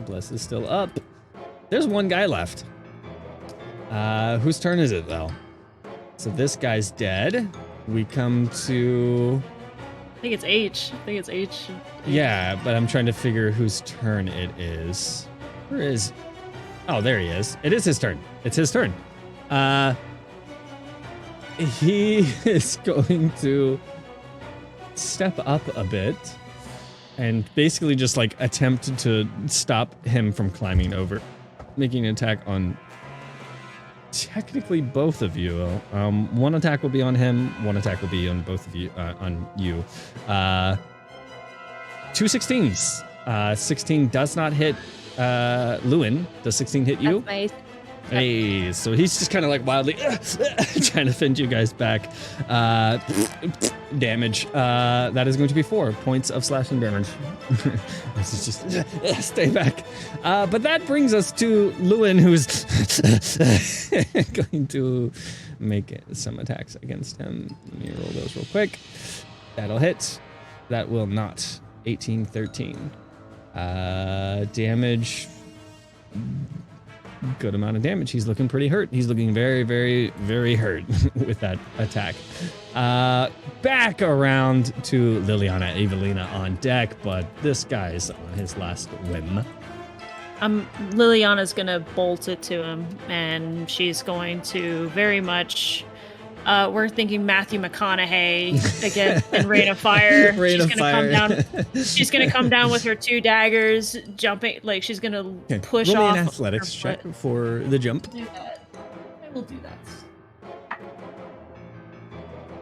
Bless is still up. There's one guy left. Whose turn is it, though? So this guy's dead. We come to... I think it's H. Yeah, but I'm trying to figure whose turn it is. Where is... Oh, there he is. It is his turn. It's his turn. He is going to step up a bit and basically just like attempt to stop him from climbing over, making an attack on technically both of you. One attack will be on him. One attack will be on both of you. On you. 2 16s. 16 does not hit Lewin. Does 16 hit you? Hey, so he's just kind of like wildly trying to fend you guys back. Damage. That is going to be 4 points of slashing damage. This is just stay back. But that brings us to Lewin, who's going to make some attacks against him. Let me roll those real quick. That'll hit. That will not. 18, 13. Damage. Good amount of damage. He's looking pretty hurt. He's looking very, very, very hurt with that attack. Back around to Liliana Evelina on deck, but this guy's on his last whim. Liliana's gonna bolt it to him, and she's going to very much. We're thinking Matthew McConaughey again in Rain of Fire. She's gonna come down with her 2 daggers, jumping like she's gonna push Roll off. an athletics check for the jump. Do that. I will do that.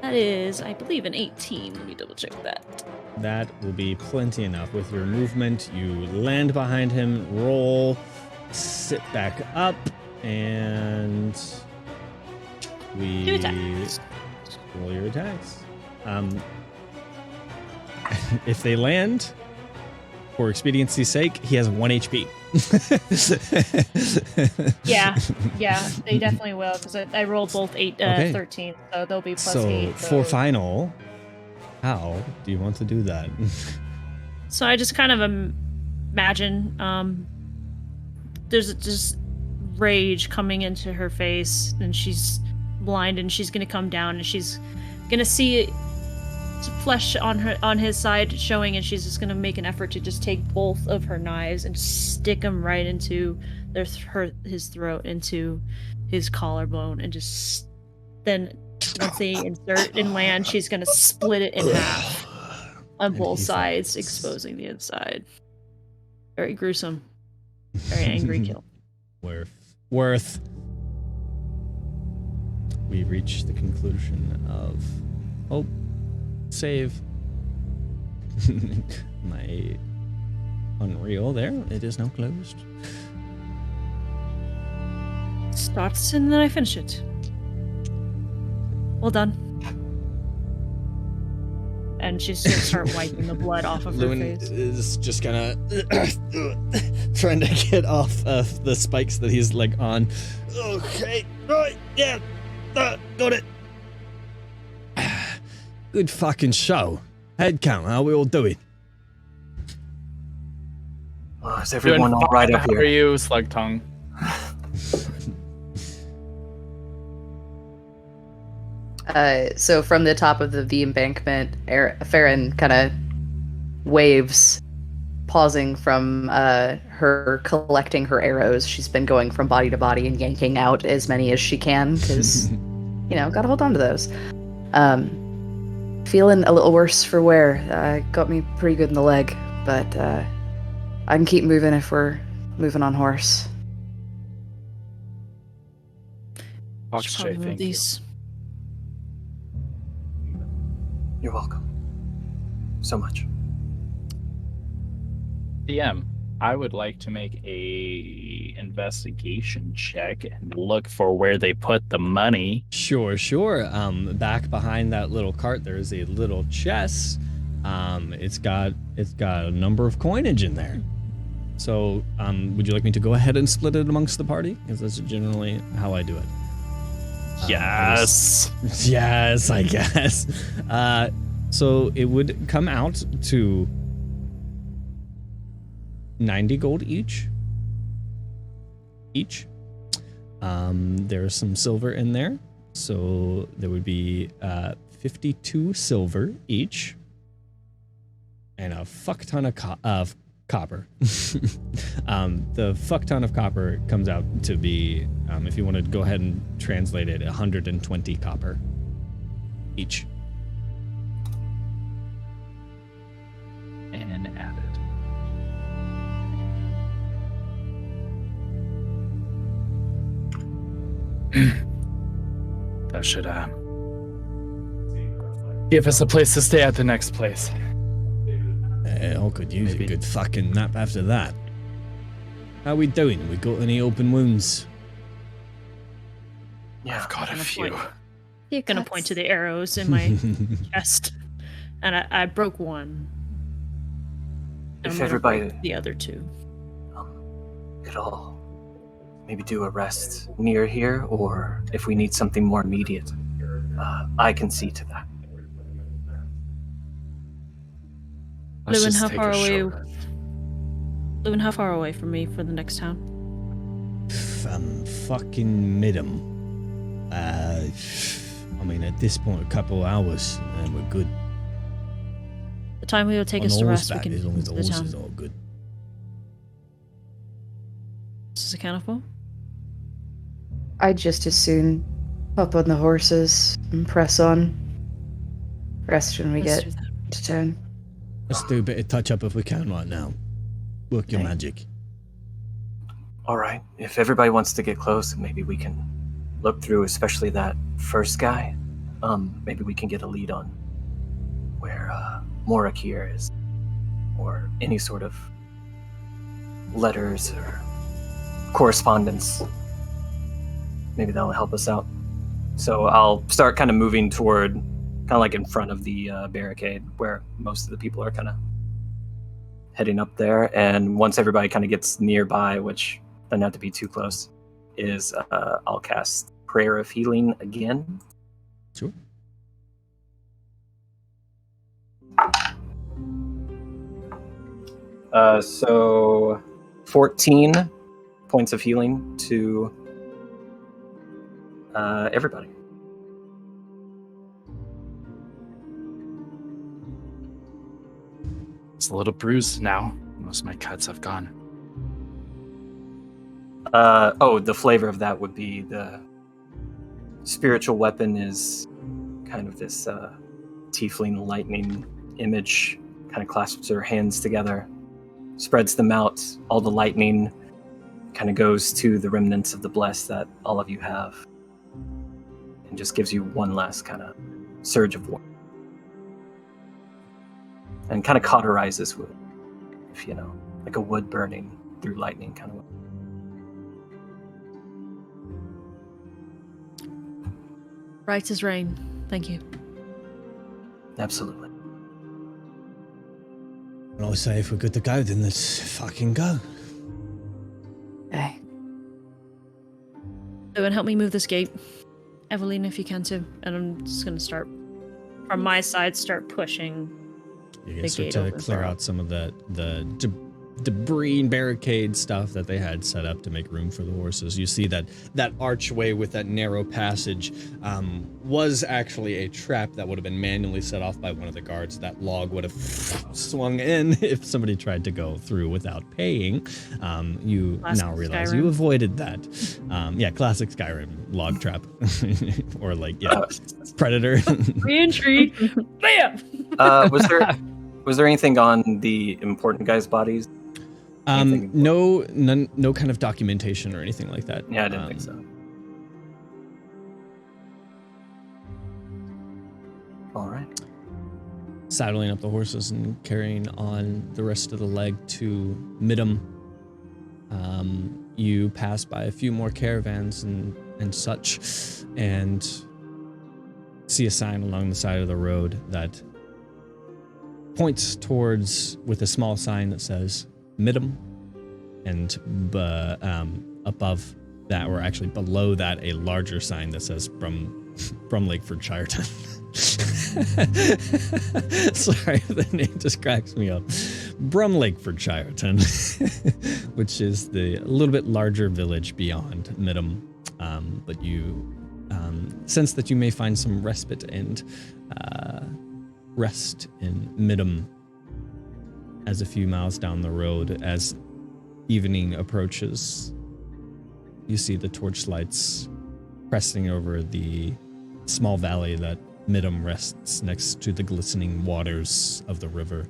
That is, I believe, an 18. Let me double check that. That will be plenty enough. With your movement, you land behind him, roll, sit back up, and we Do attacks. roll your attacks. If they land, for expediency's sake, he has 1 HP. Yeah, they definitely will, because I rolled both 13, so they'll be plus 8. So for final, how do you want to do that? So I just kind of imagine there's just rage coming into her face, and she's blind, and she's gonna come down, and she's gonna see flesh on his side showing, and she's just gonna make an effort to just take both of her knives and stick them right into his throat, into his collarbone, and just then once they insert and land, she's gonna split it in half on both sides, exposing the inside. Very gruesome, very angry kill. Worth. We reach the conclusion of save. My Unreal there. It is now closed. Starts and then I finish it. Well done. And she's gonna start wiping the blood off of her Lewin face. is just gonna trying to get off of the spikes that he's like on. Okay, right, yeah, got it. Good fucking show. Head count, how we all doing? Oh, is everyone all right up here? How are you, Slug Tongue? So from the top of the embankment, Farron kind of waves, pausing from her collecting her arrows. She's been going from body to body and yanking out as many as she can because, gotta hold on to those. Feeling a little worse for wear. Got me pretty good in the leg, but I can keep moving if we're moving on horse. Foxjay, thank you. You're welcome. So much. DM, I would like to make a investigation check and look for where they put the money. Sure. Back behind that little cart, there is a little chest. It's got a number of coinage in there. So, would you like me to go ahead and split it amongst the party? Because that's generally how I do it. Yes. Yes, I guess. So it would come out to 90 gold each. There's some silver in there. So there would be 52 silver each. And a fuck ton of copper. The fuck ton of copper comes out to be, if you want to go ahead and translate it, 120 copper each. And added. That should give us a place to stay at the next place. I could use a good fucking nap after that. How we doing? We got any open wounds? Yeah. I've got a few. I'm gonna point to the arrows in my chest, and I broke one. If everybody, the other two, could all maybe do a rest near here, or if we need something more immediate, I can see to that. Let's Lewin, just how take far a away? short rest. Lewin, how far away from me for the next town? Fucking Midham. I mean, at this point, a couple hours, and we're good. The time it will take On us the to rest, we horseback, can as long as the get to horse is town. all good. Is this accountable? I'd just as soon hop on the horses and press on. Rest when we Let's get do that. to town. Let's do a bit of touch up if we can right now. Work your Okay. magic. All right. If everybody wants to get close, maybe we can look through, especially that first guy. Maybe we can get a lead on where Morakir is, or any sort of letters or correspondence. Maybe that'll help us out. So I'll start kind of moving toward, kind of like in front of the barricade, where most of the people are kind of heading up there. And once everybody kind of gets nearby, which doesn't have to be too close, is I'll cast Prayer of Healing again. Sure. So 14 points of healing to everybody. It's a little bruised now. Most of my cuts have gone. The flavor of that would be the spiritual weapon is kind of this tiefling lightning image, kind of clasps her hands together, spreads them out. All the lightning kind of goes to the remnants of the bless that all of you have, and just gives you one last kind of surge of warmth, and kind of cauterizes wood, if you know, like a wood burning through lightning kind of way. Right as rain. Thank you. Absolutely. And I say if we're good to go, then let's fucking go. Okay. Lewin, help me move this gate. Evelyn, if you can too. And I'm just gonna start from my side, start pushing. You The can start gate to opens clear up. out some of the debris and barricade stuff that they had set up to make room for the horses. You see that archway with that narrow passage was actually a trap that would have been manually set off by one of the guards. That log would have swung in if somebody tried to go through without paying. You Classic now realize Skyrim. you avoided that. Yeah, classic Skyrim log trap. Or like, yeah, Predator. Re-entry. Bam! Was there anything on the important guys' bodies? Anything important? No kind of documentation or anything like that. Yeah, I didn't think so. All right. Saddling up the horses and carrying on the rest of the leg to Midham. You pass by a few more caravans and such, and see a sign along the side of the road that points towards, with a small sign that says Midham, and above that, or actually below that, a larger sign that says from Lakeford Shireton. Sorry, the name just cracks me up. Brum Lakeford Shireton, which is a little bit larger village beyond Midham, but you sense that you may find some respite and rest in Midham as a few miles down the road. As evening approaches, you see the torchlights pressing over the small valley that Midham rests next to the glistening waters of the river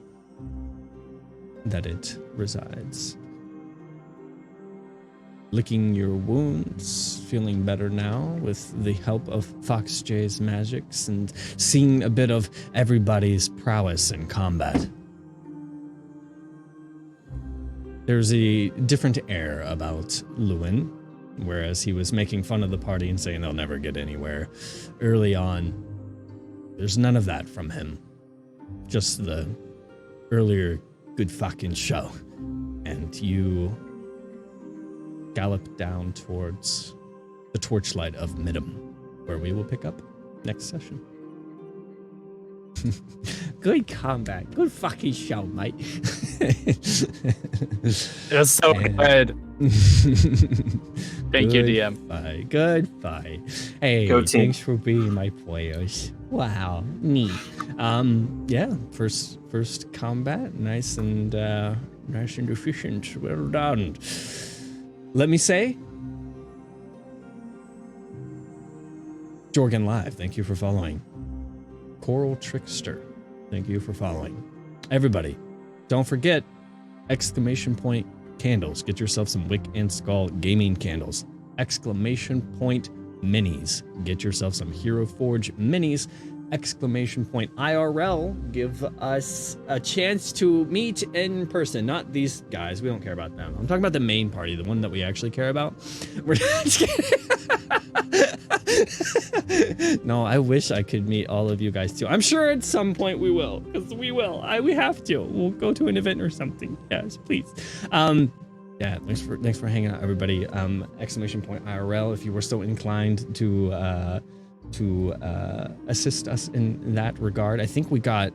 that it resides. Licking your wounds, feeling better now with the help of Foxjay's magics, and seeing a bit of everybody's prowess in combat. There's a different air about Lewin. whereas he was making fun of the party and saying they'll never get anywhere early on. There's none of that from him. Just the earlier good fucking show. And you gallop down towards the torchlight of Midham, where we will pick up next session. Good combat. Good fucking show, mate. It was so good. Thank you, DM. Fight. Good fight. Hey, Go team. thanks for being my players. Wow, neat. Yeah, first combat, nice and efficient. Well done. Let me say, Jorgen Live, thank you for following. Coral Trickster, thank you for following. Everybody, don't forget, ! Candles. Get yourself some Wick and Skull gaming candles. ! Minis. Get yourself some Hero Forge minis. ! IRL. Give us a chance to meet in person. Not these guys. We don't care about them. I'm talking about the main party, the one that we actually care about. We're just kidding. No, I wish I could meet all of you guys too. I'm sure at some point we will, because we will. We have to. We'll go to an event or something. Yes, please. Yeah, thanks for hanging out, everybody. ! IRL, if you were so inclined to assist us in that regard. I think we got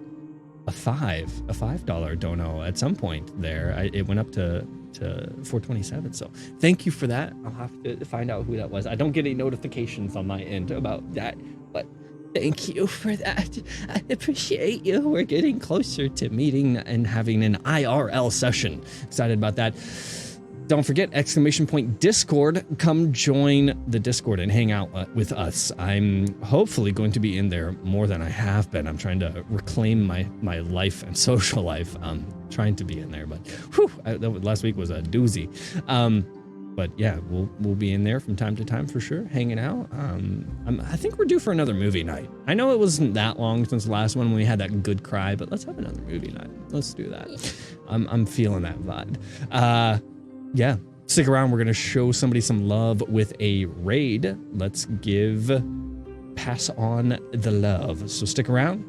a $5 dono at some point there. It went up to 427. So thank you for that. I'll have to find out who that was. I don't get any notifications on my end about that, but thank you for that. I appreciate you. We're getting closer to meeting and having an IRL session. Excited about that. Don't forget, ! Discord. Come join the Discord and hang out with us. I'm hopefully going to be in there more than I have been. I'm trying to reclaim my life and social life. Trying to be in there, but last week was a doozy. But yeah, we'll be in there from time to time for sure, hanging out. I think we're due for another movie night. I know it wasn't that long since the last one when we had that good cry, but let's have another movie night. Let's do that. I'm feeling that vibe. Yeah, stick around. We're gonna show somebody some love with a raid. Let's pass on the love. So stick around.